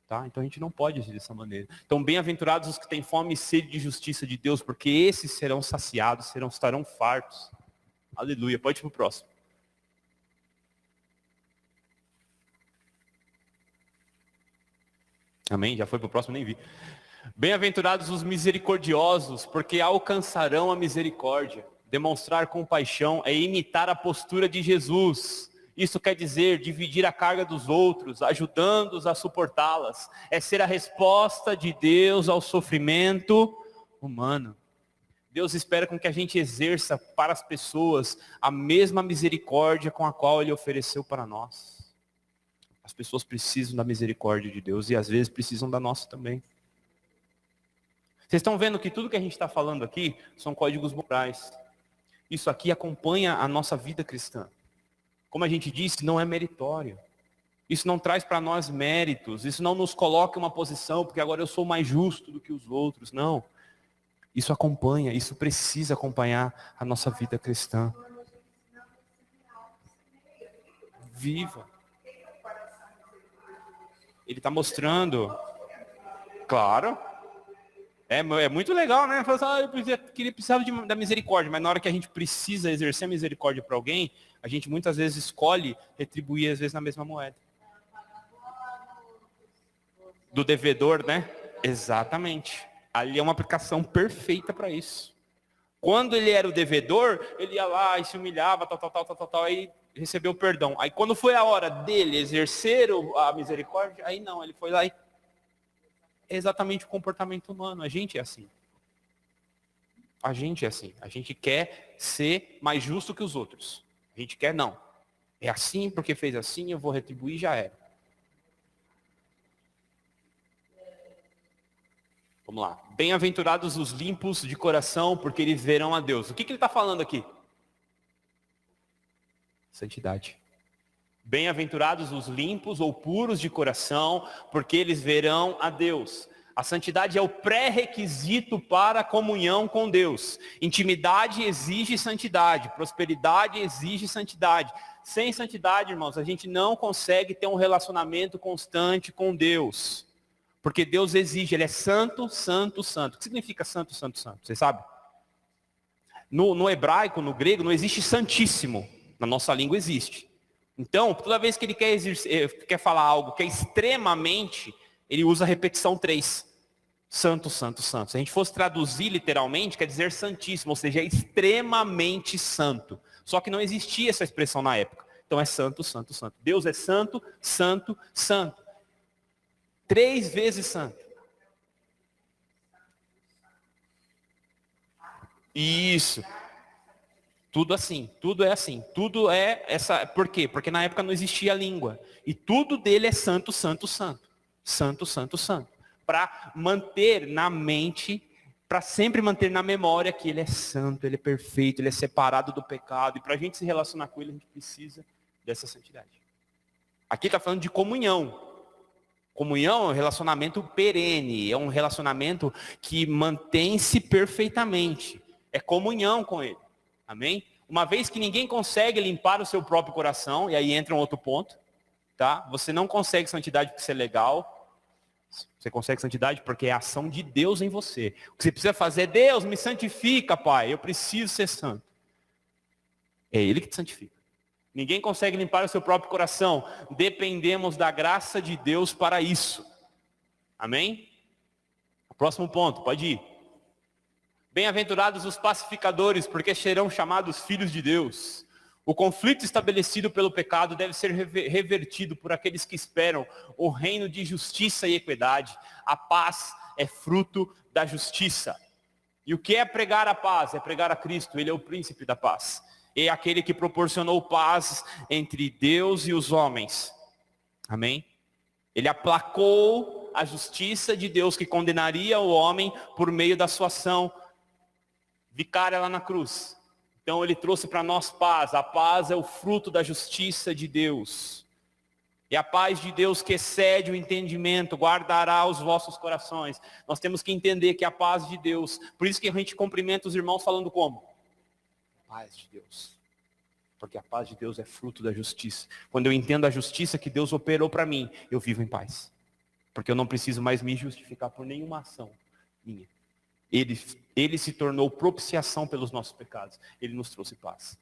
Tá? Então a gente não pode agir dessa maneira. Então bem-aventurados os que têm fome e sede de justiça de Deus, porque esses serão saciados, estarão fartos. Aleluia. Pode ir para o próximo. Amém? Já foi para o próximo, nem vi. Bem-aventurados os misericordiosos, porque alcançarão a misericórdia. Demonstrar compaixão é imitar a postura de Jesus. Isso quer dizer dividir a carga dos outros, ajudando-os a suportá-las. É ser a resposta de Deus ao sofrimento humano. Deus espera com que a gente exerça para as pessoas a mesma misericórdia com a qual Ele ofereceu para nós. As pessoas precisam da misericórdia de Deus e às vezes precisam da nossa também. Vocês estão vendo que tudo que a gente está falando aqui são códigos morais. Isso aqui acompanha a nossa vida cristã. Como a gente disse, não é meritório. Isso não traz para nós méritos. Isso não nos coloca em uma posição, porque agora eu sou mais justo do que os outros. Não. Isso acompanha, isso precisa acompanhar a nossa vida cristã. Viva. Ele está mostrando. Claro. É muito legal, né? Eu precisava da misericórdia, mas na hora que a gente precisa exercer a misericórdia para alguém, a gente muitas vezes escolhe retribuir, às vezes, na mesma moeda. Do devedor, né? Exatamente. Ali é uma aplicação perfeita para isso. Quando ele era o devedor, ele ia lá e se humilhava, tal, aí recebeu o perdão. Aí quando foi a hora dele exercer a misericórdia, aí não, ele foi lá e... É exatamente o comportamento humano. A gente é assim. A gente é assim. A gente quer ser mais justo que os outros. A gente quer não. É assim porque fez assim, eu vou retribuir, já era. Vamos lá. Bem-aventurados os limpos de coração, porque eles verão a Deus. O que ele está falando aqui? Santidade. Bem-aventurados os limpos ou puros de coração, porque eles verão a Deus. A santidade é o pré-requisito para a comunhão com Deus. Intimidade exige santidade, prosperidade exige santidade. Sem santidade, irmãos, a gente não consegue ter um relacionamento constante com Deus. Porque Deus exige, Ele é santo, santo, santo. O que significa santo, santo, santo? Você sabe? No hebraico, no grego, não existe santíssimo. Na nossa língua existe. Então, toda vez que ele quer falar algo que é extremamente, ele usa a repetição 3. Santo, santo, santo. Se a gente fosse traduzir literalmente, quer dizer santíssimo, ou seja, é extremamente santo. Só que não existia essa expressão na época. Então é santo, santo, santo. Deus é santo, santo, santo. 3 vezes santo. Isso. Tudo assim, tudo é assim, tudo é essa. Por quê? Porque na época não existia língua. E tudo dele é santo, santo, santo. Santo, santo, santo. para manter na mente, para sempre manter na memória que ele é santo, ele é perfeito, ele é separado do pecado. E para a gente se relacionar com ele, a gente precisa dessa santidade. Aqui está falando de comunhão. Comunhão é um relacionamento perene, é um relacionamento que mantém-se perfeitamente. É comunhão com ele. Amém? Uma vez que ninguém consegue limpar o seu próprio coração, e aí entra um outro ponto, tá? Você não consegue santidade porque você é legal. Você consegue santidade porque é a ação de Deus em você. O que você precisa fazer é: Deus, me santifica, Pai. Eu preciso ser santo. É Ele que te santifica. Ninguém consegue limpar o seu próprio coração. Dependemos da graça de Deus para isso. Amém? O próximo ponto, pode ir. Bem-aventurados os pacificadores, porque serão chamados filhos de Deus. O conflito estabelecido pelo pecado deve ser revertido por aqueles que esperam o reino de justiça e equidade. A paz é fruto da justiça. E o que é pregar a paz? É pregar a Cristo. Ele é o príncipe da paz. É aquele que proporcionou paz entre Deus e os homens. Amém? Ele aplacou a justiça de Deus que condenaria o homem por meio da sua ação vicária lá na cruz. Então ele trouxe para nós paz. A paz é o fruto da justiça de Deus. E a paz de Deus que excede o entendimento guardará os vossos corações. Nós temos que entender que a paz de Deus, por isso que a gente cumprimenta os irmãos falando como? Paz de Deus. Porque a paz de Deus é fruto da justiça. Quando eu entendo a justiça que Deus operou para mim, eu vivo em paz. Porque eu não preciso mais me justificar por nenhuma ação minha. Ele se tornou propiciação pelos nossos pecados. Ele nos trouxe paz.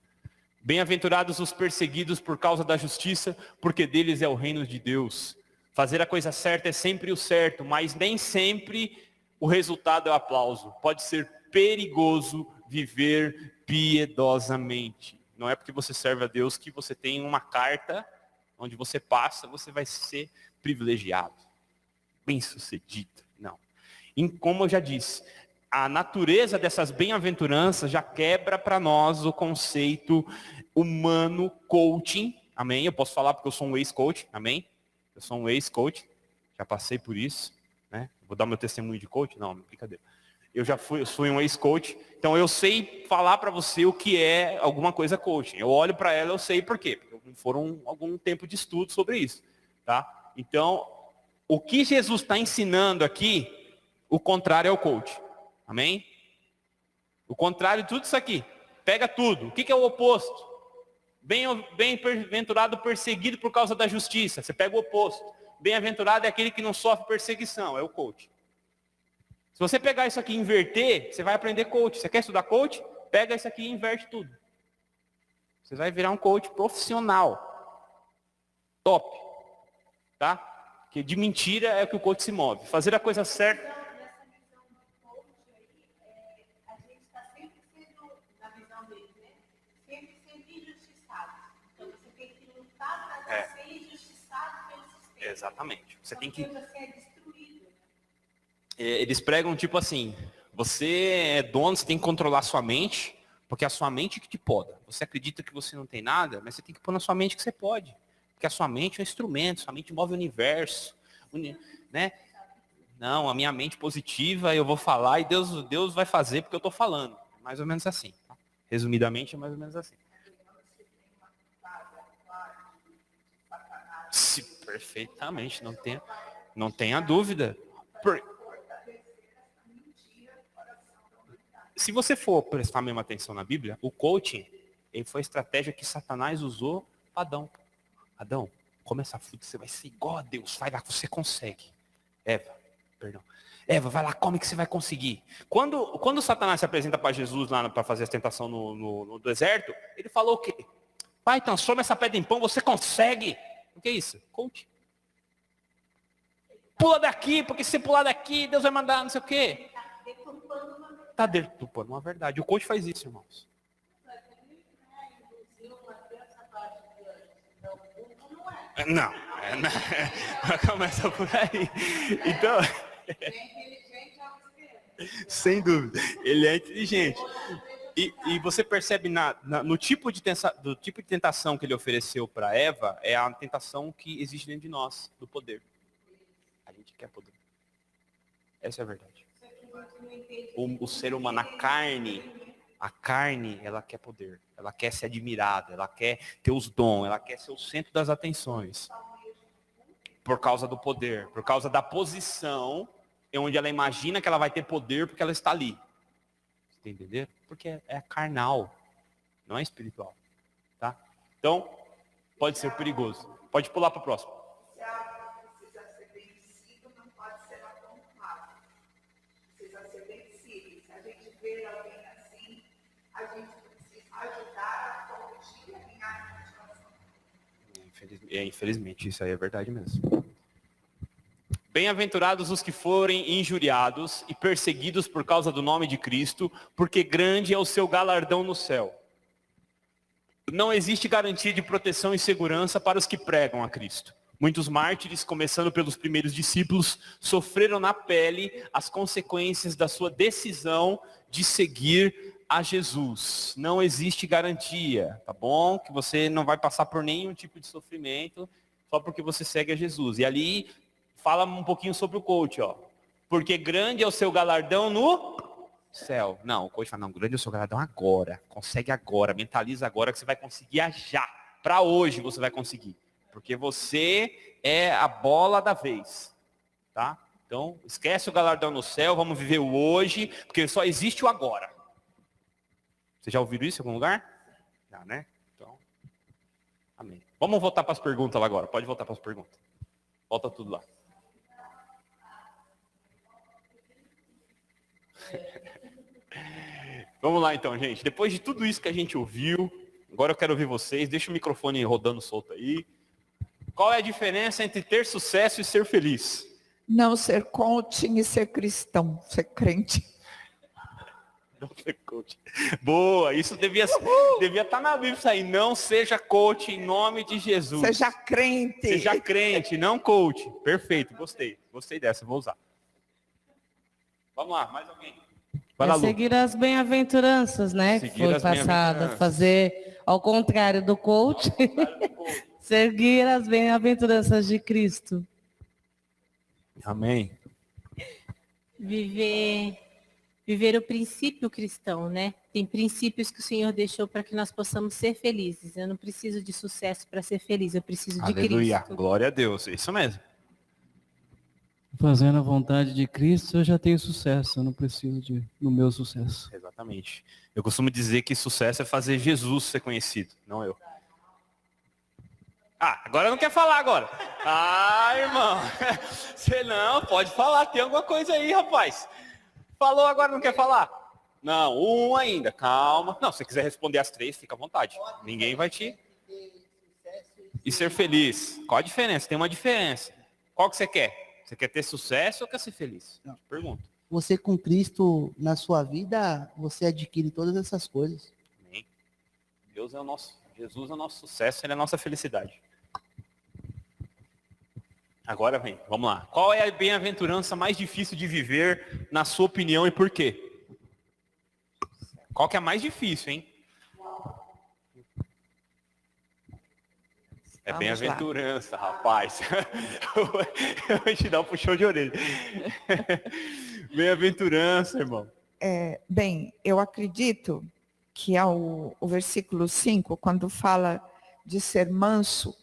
Bem-aventurados os perseguidos por causa da justiça, porque deles é o reino de Deus. Fazer a coisa certa é sempre o certo, mas nem sempre o resultado é o aplauso. Pode ser perigoso viver piedosamente. Não é porque você serve a Deus que você tem uma carta onde você passa, você vai ser privilegiado, bem-sucedido. Não. E como eu já disse, a natureza dessas bem-aventuranças já quebra para nós o conceito humano coaching. Amém? Eu posso falar porque eu sou um ex-coach. Amém? Eu sou um ex-coach. Já passei por isso. Né? Vou dar meu testemunho de coach? Não, brincadeira. Eu fui um ex-coach. Então eu sei falar para você o que é alguma coisa coaching. Eu olho para ela, eu sei por quê. Porque foram algum tempo de estudo sobre isso. Tá? Então, o que Jesus está ensinando aqui, o contrário é o coach. Amém? O contrário de tudo isso aqui. Pega tudo. O que é o oposto? Bem-aventurado perseguido por causa da justiça. Você pega o oposto. Bem-aventurado é aquele que não sofre perseguição. É o coach. Se você pegar isso aqui e inverter, você vai aprender coach. Você quer estudar coach? Pega isso aqui e inverte tudo. Você vai virar um coach profissional. Top. Tá? Porque de mentira é que o coach se move. Fazer a coisa certa. Exatamente. Você tem que. Eles pregam tipo assim: você é dono, você tem que controlar sua mente, porque é a sua mente que te poda. Você acredita que você não tem nada, mas você tem que pôr na sua mente que você pode. Porque a sua mente é um instrumento, sua mente move o universo. Né? Não, a minha mente positiva, eu vou falar e Deus vai fazer porque eu estou falando. Mais ou menos assim. Tá? Resumidamente, é mais ou menos assim. Perfeitamente, não tenha dúvida. Se você for prestar a mesma atenção na Bíblia, o coaching, ele foi a estratégia que Satanás usou para Adão. Adão, come essa fruta, você vai ser igual a Deus, vai lá que você consegue. Eva, vai lá, come que você vai conseguir. Quando Satanás se apresenta para Jesus lá para fazer a tentação no deserto, ele falou o quê? Pai, transforma essa pedra em pão, você consegue. O que é isso? Coach. Pula daqui, porque se você pular daqui, Deus vai mandar não sei o quê. Está deturpando uma verdade. O coach faz isso, irmãos. Não. Começa por aí. Então, sem dúvida, ele é inteligente. E você percebe no tipo de tentação que ele ofereceu para Eva, é a tentação que existe dentro de nós, do poder. A gente quer poder. Essa é a verdade. O ser humano, a carne, ela quer poder, ela quer ser admirada, ela quer ter os dons, ela quer ser o centro das atenções. Por causa do poder, por causa da posição, onde ela imagina que ela vai ter poder porque ela está ali. Você entendeu? Porque é carnal, não é espiritual. Tá? Então, pode ser perigoso. Pode pular para o próximo. Se algo precisa ser vencido, não pode ser apontado. Precisa ser vencido. Se a gente vê alguém assim, a gente precisa ajudar a corrigir a minha situação. Infelizmente, isso aí é verdade mesmo. Bem-aventurados os que forem injuriados e perseguidos por causa do nome de Cristo, porque grande é o seu galardão no céu. Não existe garantia de proteção e segurança para os que pregam a Cristo. Muitos mártires, começando pelos primeiros discípulos, sofreram na pele as consequências da sua decisão de seguir a Jesus. Não existe garantia, tá bom? Que você não vai passar por nenhum tipo de sofrimento só porque você segue a Jesus. E ali fala um pouquinho sobre o coach, ó. Porque grande é o seu galardão no céu. Não, o coach fala, não, grande é o seu galardão agora. Consegue agora, mentaliza agora que você vai conseguir já. Para hoje você vai conseguir. Porque você é a bola da vez. Tá? Então, esquece o galardão no céu, vamos viver o hoje, porque só existe o agora. Vocês já ouviram isso em algum lugar? Já, né? Então, amém. Vamos voltar para as perguntas lá agora. Pode voltar para as perguntas. Volta tudo lá. Vamos lá então, gente. Depois de tudo isso que a gente ouviu, agora eu quero ouvir vocês. Deixa o microfone rodando solto aí. Qual é a diferença entre ter sucesso e ser feliz? Não ser coaching e ser cristão, ser crente. Não ser coach. Boa, isso devia estar na Bíblia isso aí. Não seja coach em nome de Jesus. Seja crente. Seja crente, não coach. Perfeito, gostei. Gostei dessa, vou usar. Vamos lá, mais alguém? Vai lá, Lu. Seguir as bem-aventuranças, né? Que Seguir foi as passada. bem-aventuranças. Fazer ao contrário do coach. Seguir as bem-aventuranças de Cristo. Amém. Viver o princípio cristão, né? Tem princípios que o Senhor deixou para que nós possamos ser felizes. Eu não preciso de sucesso para ser feliz, eu preciso de Aleluia. Cristo. Glória a Deus. Isso mesmo. Fazendo a vontade de Cristo, eu já tenho sucesso, eu não preciso do meu sucesso. Exatamente. Eu costumo dizer que sucesso é fazer Jesus ser conhecido, não eu. Ah, agora não quer falar agora. Ah, irmão. Você não, pode falar. Tem alguma coisa aí, rapaz. Falou, agora não quer falar? Não, um ainda. Calma. Não, se você quiser responder as três, fica à vontade. Ninguém vai te... E ser feliz. Qual a diferença? Tem uma diferença. Qual que você quer? Você quer ter sucesso ou quer ser feliz? Não. Pergunta. Você com Cristo na sua vida, você adquire todas essas coisas. Amém. Deus é o nosso, Jesus é o nosso sucesso, Ele é a nossa felicidade. Agora vem, vamos lá. Qual é a bem-aventurança mais difícil de viver, na sua opinião, e por quê? Qual que é a mais difícil, hein? É Vamos bem-aventurança, rapaz. Eu vou te dar um puxão de orelha. Bem-aventurança, irmão. Bem, eu acredito que o versículo 5, quando fala de ser manso,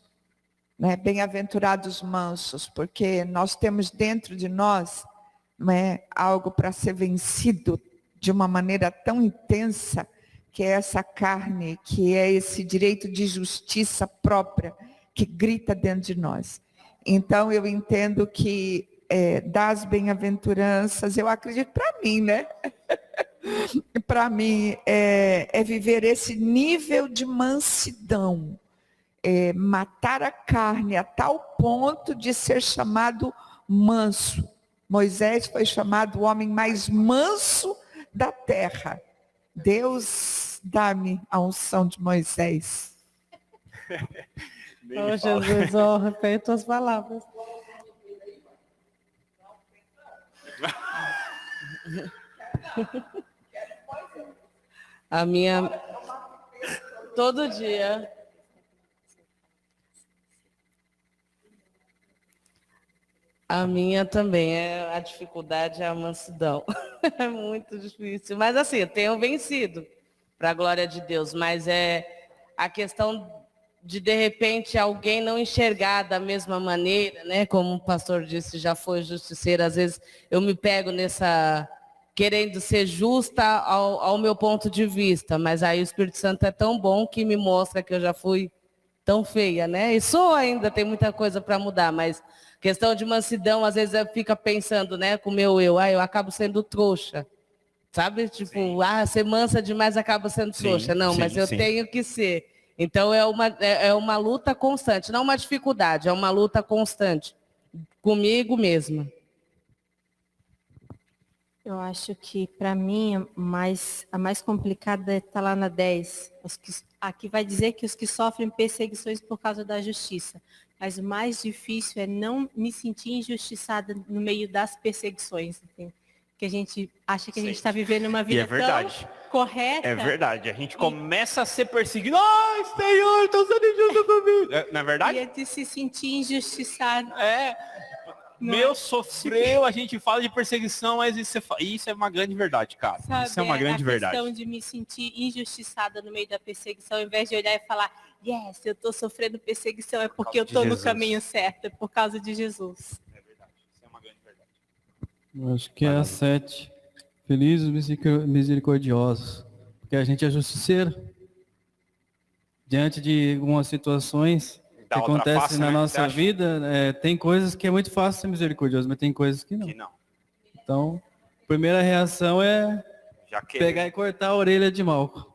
né, bem-aventurados mansos, porque nós temos dentro de nós, né, algo para ser vencido de uma maneira tão intensa, que é essa carne, que é esse direito de justiça própria, que grita dentro de nós. Então, eu entendo que das bem-aventuranças, eu acredito para mim, né? Para mim, é viver esse nível de mansidão, matar a carne a tal ponto de ser chamado manso. Moisés foi chamado o homem mais manso da terra. Deus, dá-me a unção de Moisés. Oh, Jesus, oh, repete as palavras. A minha... Todo dia. A minha também, a dificuldade é a mansidão. É muito difícil. Mas assim, eu tenho vencido, para a glória de Deus. Mas é a questão de repente, alguém não enxergar da mesma maneira, né? Como o pastor disse, já foi justiceiro. Às vezes eu me pego nessa, querendo ser justa ao meu ponto de vista. Mas aí o Espírito Santo é tão bom que me mostra que eu já fui tão feia, né? E sou ainda, tem muita coisa para mudar, mas questão de mansidão, às vezes eu fico pensando, né, com o meu eu acabo sendo trouxa, sabe? Tipo, sim. Ser mansa demais acaba sendo trouxa. Não, mas eu tenho que ser. Então é uma luta constante, não uma dificuldade, é uma luta constante comigo mesma. Eu acho que, para mim, a mais complicada está lá na 10. Aqui vai dizer que os que sofrem perseguições por causa da justiça. Mas o mais difícil é não me sentir injustiçada no meio das perseguições. Entende? Que a gente acha que a gente está vivendo uma vida tão correta. É verdade. A gente começa a ser perseguido. Ai, Senhor, estou sendo injusto comigo. Não é verdade? E é de se sentir injustiçado. Meu sofreu, a gente fala de perseguição, mas isso é uma grande verdade, cara. Sabe, isso é uma grande verdade. A questão de me sentir injustiçada no meio da perseguição, ao invés de olhar e falar, yes, eu estou sofrendo perseguição, é porque eu estou no caminho certo, é por causa de Jesus. É verdade, isso é uma grande verdade. Eu acho que é a 7. Felizes misericordiosos, porque a gente é justiceiro. Diante de algumas situações que acontece na nossa vida, tem coisas que é muito fácil ser misericordioso, mas tem coisas que não. Então, a primeira reação é pegar e cortar a orelha de Malco.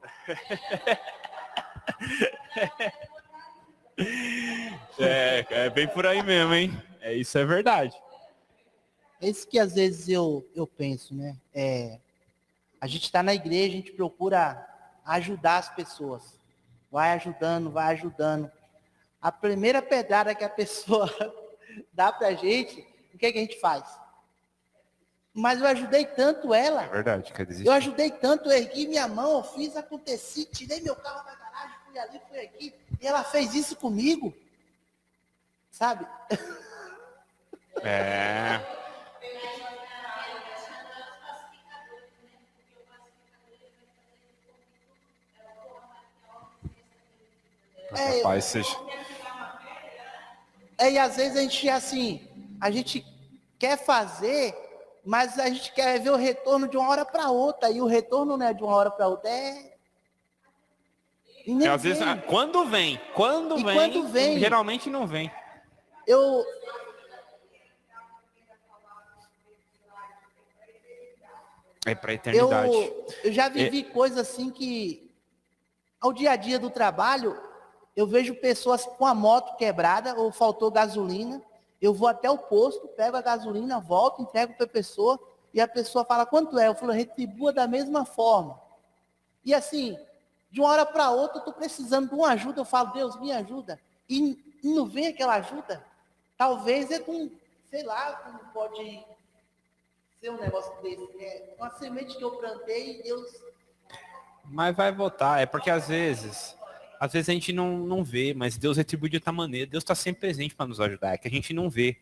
É bem por aí mesmo, hein? Isso é verdade. É isso que às vezes eu penso, né? A gente está na igreja, a gente procura ajudar as pessoas. Vai ajudando. A primeira pedrada que a pessoa dá pra gente, o que a gente faz? Mas eu ajudei tanto ela. É verdade, quer dizer. Eu ajudei tanto, eu ergui minha mão, eu fiz, aconteci, tirei meu carro da garagem, fui ali, fui aqui, e ela fez isso comigo. Sabe? Rapaz, seja... E às vezes a gente quer fazer, mas a gente quer ver o retorno de uma hora para outra, e o retorno não é de uma hora para outra, E às vezes, quando vem, geralmente não vem. É para eternidade. Eu já vivi coisas assim que, ao dia a dia do trabalho, eu vejo pessoas com a moto quebrada ou faltou gasolina. Eu vou até o posto, pego a gasolina, volto, entrego para a pessoa e a pessoa fala, quanto é? Eu falo, retribua da mesma forma. E assim, de uma hora para outra, eu estou precisando de uma ajuda, eu falo, Deus, me ajuda. E não vem aquela ajuda. Talvez sei lá, como pode ser um negócio desse. Uma semente que eu plantei e Deus... Mas vai voltar, é porque às vezes a gente não vê, mas Deus retribui de outra maneira. Deus está sempre presente para nos ajudar, é que a gente não vê.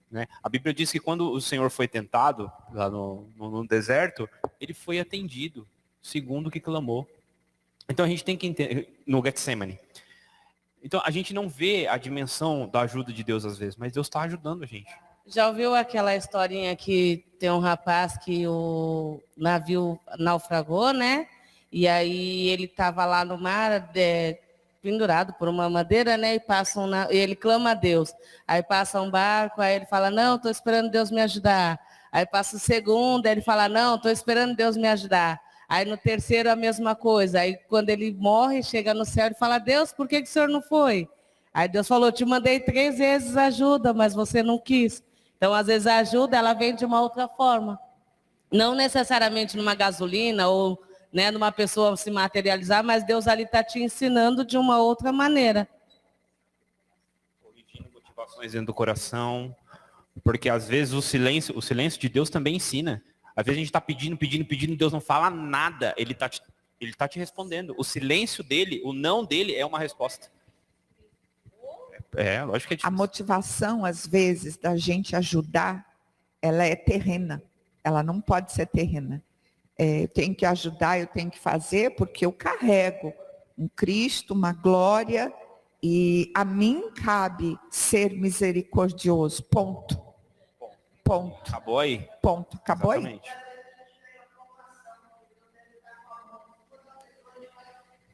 Né? A Bíblia diz que quando o Senhor foi tentado, lá no deserto, ele foi atendido, segundo o que clamou. Então a gente tem que entender, no Getsemane. Então a gente não vê a dimensão da ajuda de Deus às vezes, mas Deus está ajudando a gente. Já ouviu aquela historinha que tem um rapaz que o navio naufragou, né? E aí ele estava lá no mar, pendurado por uma madeira, né? E ele clama a Deus. Aí passa um barco, aí ele fala, não, estou esperando Deus me ajudar. Aí passa o segundo, aí ele fala, não, estou esperando Deus me ajudar. Aí no terceiro a mesma coisa. Aí quando ele morre, chega no céu e fala, Deus, por que o senhor não foi? Aí Deus falou, te mandei 3 vezes ajuda, mas você não quis. Então, às vezes a ajuda, ela vem de uma outra forma. Não necessariamente numa gasolina ou... né, numa pessoa se materializar, mas Deus ali está te ensinando de uma outra maneira. Corrigindo motivações dentro do coração, porque às vezes o silêncio de Deus também ensina. Às vezes a gente está pedindo, Deus não fala nada, ele tá te respondendo. O silêncio dele, o não dele é uma resposta. Lógico que é A difícil. motivação, às vezes, da gente ajudar, ela é terrena. Ela não pode ser terrena. Eu tenho que ajudar, eu tenho que fazer, porque eu carrego um Cristo, uma glória, e a mim cabe ser misericordioso. Ponto. Ponto. Acabou aí. Ponto. Acabou aí? Exatamente.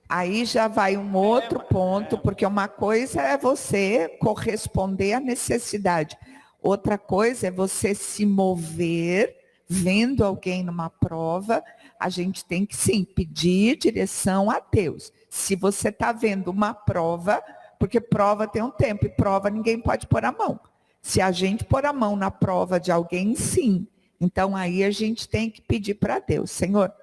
Aí já vai um outro ponto, porque uma coisa é você corresponder à necessidade. Outra coisa é você se mover, vendo alguém numa prova, a gente tem que sim pedir direção a Deus. Se você está vendo uma prova, porque prova tem um tempo, e prova ninguém pode pôr a mão. Se a gente pôr a mão na prova de alguém, sim. Então aí a gente tem que pedir para Deus, Senhor,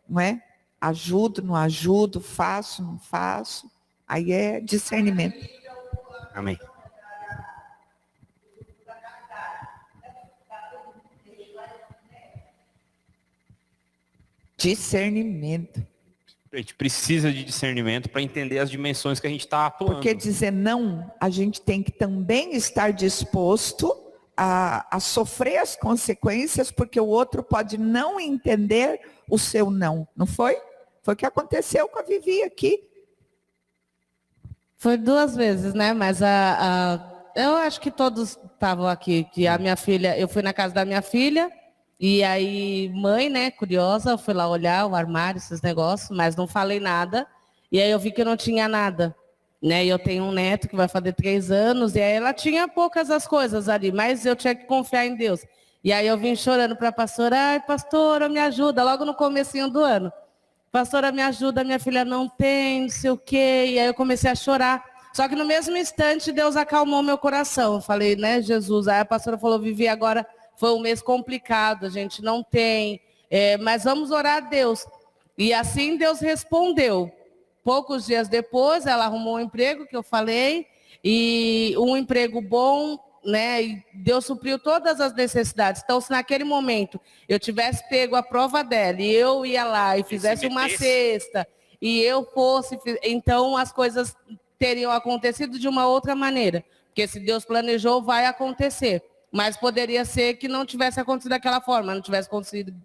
não é? Ajudo, não ajudo, faço, não faço. Aí é discernimento. Amém. Discernimento. A gente precisa de discernimento para entender as dimensões que a gente está atuando. Porque dizer não, a gente tem que também estar disposto a sofrer as consequências, porque o outro pode não entender o seu não. Não foi? Foi o que aconteceu com a Vivi aqui. Foi 2 vezes, né? Mas eu acho que todos estavam aqui, que a minha filha, eu fui na casa da minha filha, e aí mãe, né, curiosa, eu fui lá olhar o armário, esses negócios, mas não falei nada. E aí eu vi que não tinha nada, né? E eu tenho um neto que vai fazer 3 anos, e aí ela tinha poucas as coisas ali, mas eu tinha que confiar em Deus. E aí eu vim chorando para a pastora, ai, pastora, me ajuda, logo no comecinho do ano. Pastora, me ajuda, minha filha não tem, não sei o quê. E aí eu comecei a chorar. Só que no mesmo instante, Deus acalmou meu coração. Eu falei, né, Jesus? Aí a pastora falou, Vivi, agora foi um mês complicado, a gente não tem, mas vamos orar a Deus. E assim Deus respondeu. Poucos dias depois, ela arrumou um emprego, que eu falei, e um emprego bom, né? E Deus supriu todas as necessidades. Então, se naquele momento eu tivesse pego a prova dela e eu ia lá e fizesse uma cesta e eu fosse, então as coisas teriam acontecido de uma outra maneira. Porque se Deus planejou, vai acontecer. Mas poderia ser que não tivesse acontecido daquela forma, não tivesse conseguido.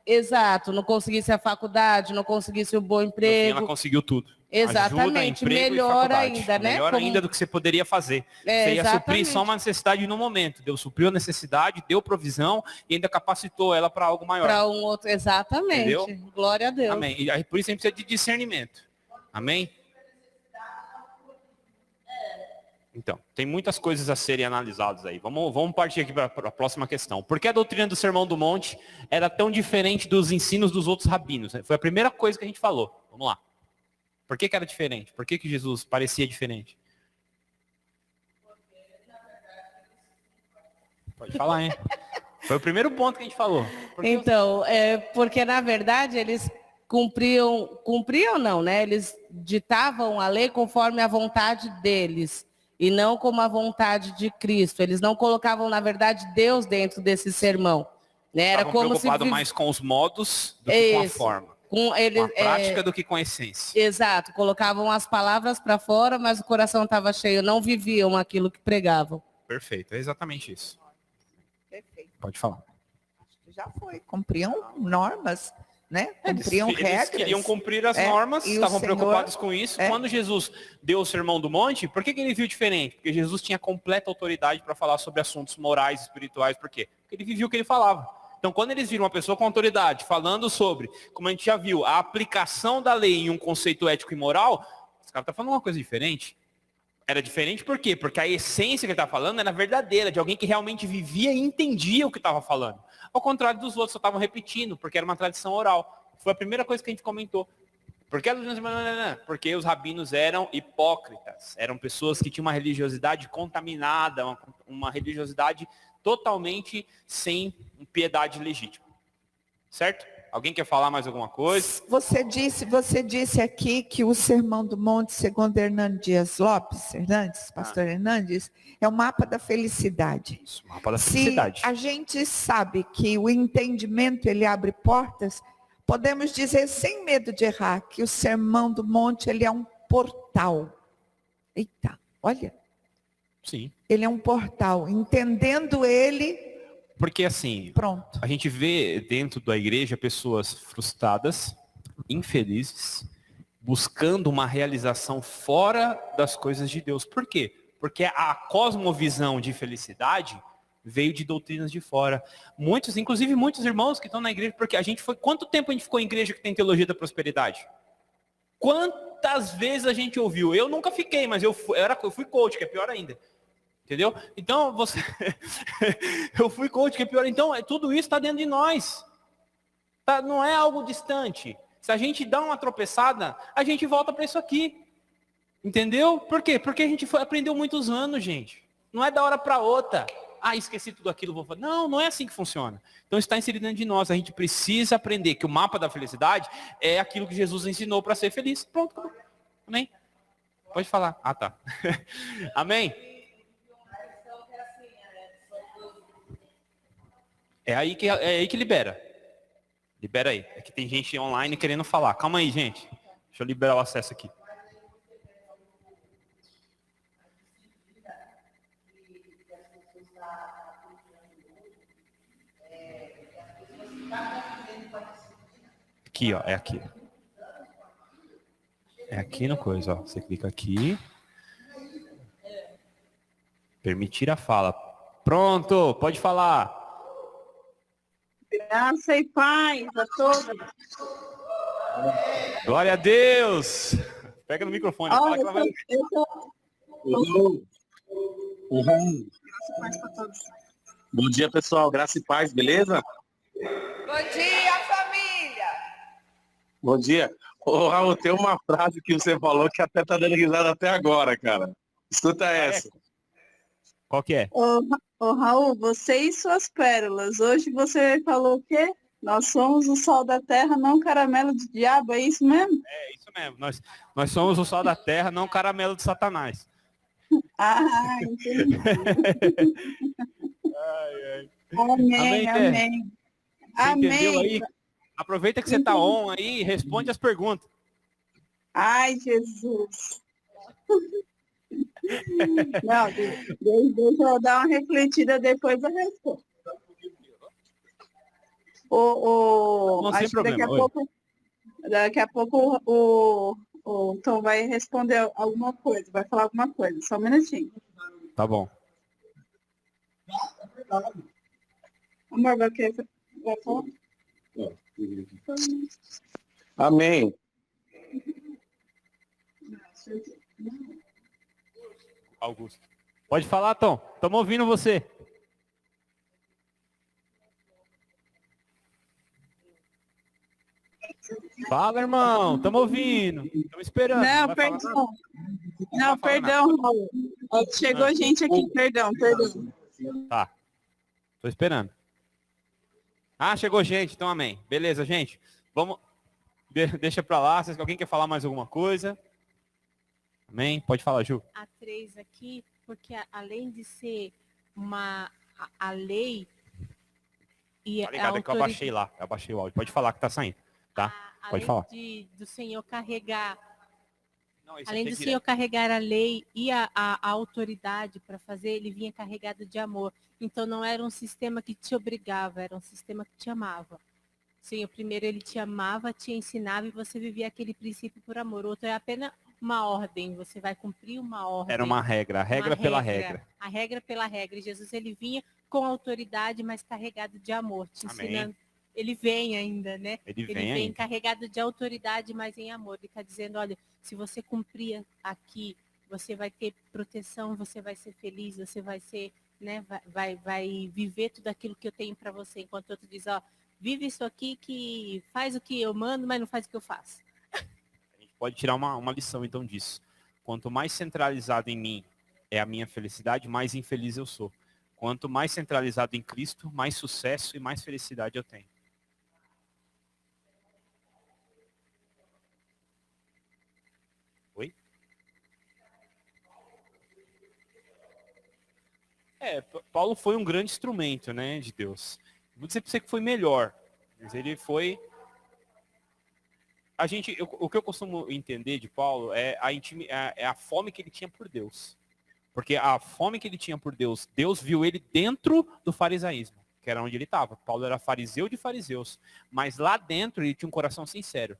Exato, não conseguisse a faculdade, não conseguisse o bom emprego. Ela conseguiu tudo. Exatamente, Ajuda, emprego melhor ainda, né? Melhor ainda do que você poderia fazer. Você ia suprir só uma necessidade no momento. Deus supriu a necessidade, deu provisão e ainda capacitou ela para algo maior. Para um outro, exatamente. Entendeu? Glória a Deus. Amém. E aí, por isso a gente precisa de discernimento. Amém? Então, tem muitas coisas a serem analisadas aí. Vamos partir aqui para a próxima questão. Por que a doutrina do Sermão do Monte era tão diferente dos ensinos dos outros rabinos? Foi a primeira coisa que a gente falou. Vamos lá. Por que era diferente? Por que Jesus parecia diferente? Pode falar, hein? Foi o primeiro ponto que a gente falou. Então, porque na verdade eles cumpriam não, né? Eles ditavam a lei conforme a vontade deles e não como a vontade de Cristo. Eles não colocavam, na verdade, Deus dentro desse sermão. Né? Era como se preocupado mais com os modos do que com a forma. Com a prática do que com a essência. Exato, colocavam as palavras para fora, mas o coração estava cheio, não viviam aquilo que pregavam. Perfeito, é exatamente isso. Perfeito. Pode falar. Acho que já foi, cumpriam normas, né? Cumpriam regras. Eles queriam cumprir as normas, estavam preocupados com isso. Quando Jesus deu o Sermão do Monte, por que ele viu diferente? Porque Jesus tinha completa autoridade para falar sobre assuntos morais, espirituais. Por quê? Porque ele vivia o que ele falava. Então, quando eles viram uma pessoa com autoridade falando sobre, como a gente já viu, a aplicação da lei em um conceito ético e moral, esse cara está falando uma coisa diferente. Era diferente por quê? Porque a essência que ele estava falando era verdadeira, de alguém que realmente vivia e entendia o que estava falando. Ao contrário dos outros, só estavam repetindo, porque era uma tradição oral. Foi a primeira coisa que a gente comentou. Porque os rabinos eram hipócritas, eram pessoas que tinham uma religiosidade contaminada, uma religiosidade totalmente sem piedade legítima. Certo? Alguém quer falar mais alguma coisa? Você disse aqui que o Sermão do Monte, segundo Hernandes Lopes, pastor Hernandes, é o mapa da felicidade. Isso, mapa da felicidade. Se a gente sabe que o entendimento ele abre portas, podemos dizer sem medo de errar que o Sermão do Monte ele é um portal. Eita, Olha, Sim. ele é um portal. Entendendo ele, Porque assim, pronto. a gente vê dentro da igreja pessoas frustradas, infelizes, buscando uma realização fora das coisas de Deus. Por quê? Porque a cosmovisão de felicidade veio de doutrinas de fora. Muitos, inclusive muitos irmãos que estão na igreja, porque a gente foi, quanto tempo a gente ficou em igreja que tem teologia da prosperidade? Quantas vezes a gente ouviu? Eu nunca fiquei, mas eu fui coach, que é pior ainda. Entendeu? Então, você... eu fui coach, que é pior. Então, tudo isso está dentro de nós. Tá? Não é algo distante. Se a gente dá uma tropeçada, a gente volta para isso aqui. Entendeu? Por quê? Porque a gente aprendeu muitos anos, gente. Não é da hora para outra. Ah, esqueci tudo aquilo, vou fazer. Não, não é assim que funciona. Então está inserido dentro de nós. A gente precisa aprender que o mapa da felicidade é aquilo que Jesus ensinou para ser feliz. Pronto, acabou. Amém? Pode falar. Ah, tá. Amém? É aí que libera. Libera aí. É que tem gente online querendo falar. Calma aí, gente. Deixa eu liberar o acesso aqui. Aqui, ó. É aqui. É aqui no coisa, ó. Você clica aqui. Permitir a fala. Pronto, pode falar. Graça e paz a todos. Glória a Deus. Pega no microfone. Fala que ela vai... Uhum. Bom dia, pessoal. Graça e paz, beleza? Bom dia, família! Bom dia. Ô, Raul, tem uma frase que você falou que até tá dando risada até agora, cara. Escuta essa. Qual que é? Ô, Raul, você e suas pérolas. Hoje você falou o quê? Nós somos o sol da terra, não caramelo de diabo, é isso mesmo? É isso mesmo. Nós somos o sol da terra, não o caramelo de Satanás. Ah, entendi. Amém, amém. Você entendeu Amém. aí? Aproveita que você tá on aí e responde as perguntas. Ai, Jesus. Não, deixa eu dar uma refletida depois da resposta. Não, sem Acho que problema. daqui a pouco o Tom vai responder alguma coisa, vai falar alguma coisa. Só um minutinho. Tá bom. Amor, vai falar? Amém. Augusto. Pode falar, Tom. Estamos ouvindo você. Fala, irmão. Estamos ouvindo. Estamos esperando. Não, perdão. Não, perdão, Raul. Chegou gente aqui, perdão. Tá. Tô esperando. Ah, chegou gente, então amém. Beleza, gente. Vamos. Deixa pra lá. Se alguém quer falar mais alguma coisa. Amém? Pode falar, Ju. A 3 aqui, porque além de ser a lei e Tá ligado, é que eu abaixei lá. Eu abaixei o áudio. Pode falar que tá saindo. Tá? Pode falar. Do Senhor carregar, Não, além do Senhor carregar a lei e a autoridade para fazer, ele vinha carregado de amor. Então não era um sistema que te obrigava, era um sistema que te amava. O Senhor primeiro ele te amava, te ensinava e você vivia aquele princípio por amor. O outro é apenas uma ordem, você vai cumprir uma ordem. Era uma regra, a regra pela regra. A regra pela regra. E Jesus ele vinha com autoridade, mas carregado de amor, te ensinando. Ele vem ainda, né? Ele vem carregado de autoridade, mas em amor. Ele está dizendo, olha, se você cumprir aqui, você vai ter proteção, você vai ser feliz, você vai ser, né? Vai viver tudo aquilo que eu tenho para você. Enquanto outro diz, ó, vive isso aqui que faz o que eu mando, mas não faz o que eu faço. A gente pode tirar uma lição então disso. Quanto mais centralizado em mim é a minha felicidade, mais infeliz eu sou. Quanto mais centralizado em Cristo, mais sucesso e mais felicidade eu tenho. Oi? Paulo foi um grande instrumento, né, de Deus. Vou dizer para você que foi melhor, mas ele foi... O que eu costumo entender de Paulo é a fome que ele tinha por Deus. Porque a fome que ele tinha por Deus, Deus viu ele dentro do farisaísmo, que era onde ele estava. Paulo era fariseu de fariseus, mas lá dentro ele tinha um coração sincero.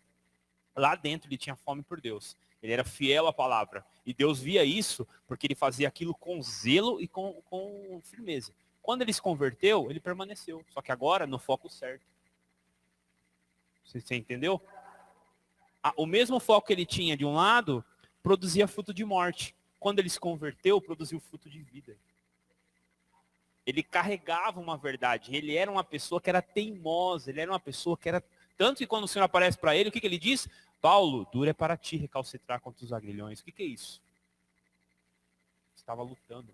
Lá dentro ele tinha fome por Deus. Ele era fiel à palavra. E Deus via isso porque ele fazia aquilo com zelo e com firmeza. Quando ele se converteu, ele permaneceu. Só que agora no foco certo. Você entendeu? O mesmo foco que ele tinha de um lado, produzia fruto de morte. Quando ele se converteu, produziu fruto de vida. Ele carregava uma verdade. Ele era uma pessoa que era teimosa. Ele era uma pessoa que era... Tanto que quando o Senhor aparece para ele, o que ele diz? Paulo, duro é para ti recalcitrar contra os aguilhões. O que é isso? Estava lutando.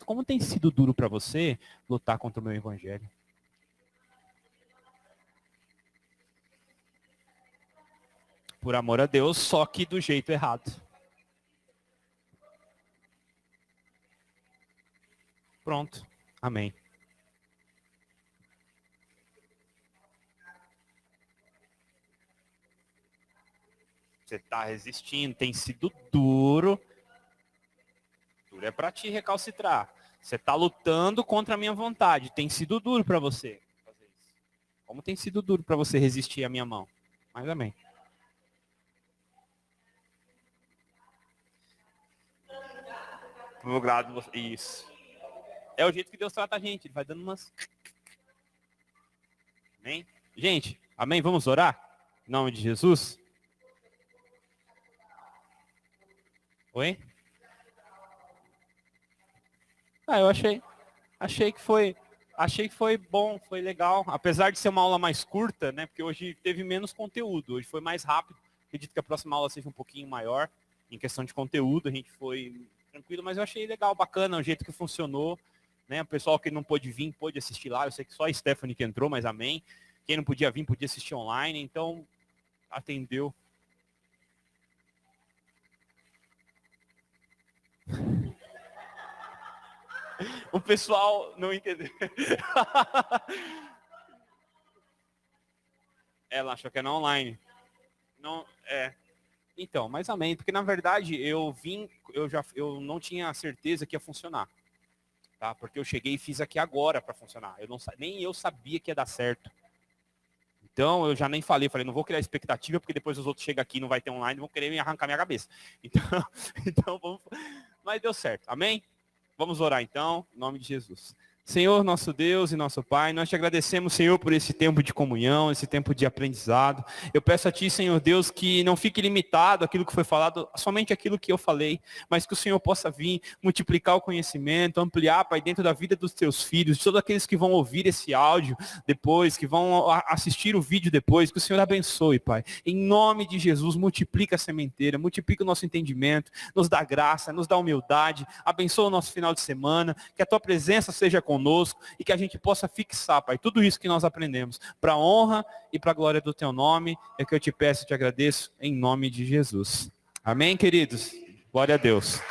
Como tem sido duro para você lutar contra o meu evangelho? Por amor a Deus, só que do jeito errado. Pronto. Amém. Você está resistindo, tem sido duro. Duro é para te recalcitrar. Você está lutando contra a minha vontade. Tem sido duro para você fazer isso. Como tem sido duro para você resistir à minha mão? Mas amém. Pro grado, isso. É o jeito que Deus trata a gente. Ele vai dando umas... Amém? Gente, amém? Vamos orar? Em nome de Jesus? Oi? Eu achei que foi bom, foi legal. Apesar de ser uma aula mais curta, né? Porque hoje teve menos conteúdo. Hoje foi mais rápido. Acredito que a próxima aula seja um pouquinho maior. Em questão de conteúdo, a gente foi tranquilo, mas eu achei legal, bacana, o jeito que funcionou. Né? O pessoal que não pôde vir, pôde assistir lá. Eu sei que só a Stephanie que entrou, mas amém. Quem não podia vir, podia assistir online. Então, atendeu. O pessoal não entendeu. Ela achou que era online. Não, Então, mas amém. Porque na verdade eu não tinha certeza que ia funcionar. Tá? Porque eu cheguei e fiz aqui agora para funcionar. Nem eu sabia que ia dar certo. Então eu já nem falei, não vou criar expectativa, porque depois os outros chegam aqui e não vai ter online, vão querer me arrancar minha cabeça. Então vamos. Mas deu certo. Amém? Vamos orar então, em nome de Jesus. Senhor, nosso Deus e nosso Pai, nós te agradecemos, Senhor, por esse tempo de comunhão, esse tempo de aprendizado. Eu peço a Ti, Senhor Deus, que não fique limitado aquilo que foi falado, somente aquilo que eu falei, mas que o Senhor possa vir, multiplicar o conhecimento, ampliar, Pai, dentro da vida dos Teus filhos, de todos aqueles que vão ouvir esse áudio depois, que vão assistir o vídeo depois, que o Senhor abençoe, Pai. Em nome de Jesus, multiplica a sementeira, multiplica o nosso entendimento, nos dá graça, nos dá humildade, abençoa o nosso final de semana, que a Tua presença seja conosco e que a gente possa fixar, Pai, tudo isso que nós aprendemos, para a honra e para a glória do Teu nome, é que eu te peço e te agradeço, em nome de Jesus. Amém, queridos? Glória a Deus.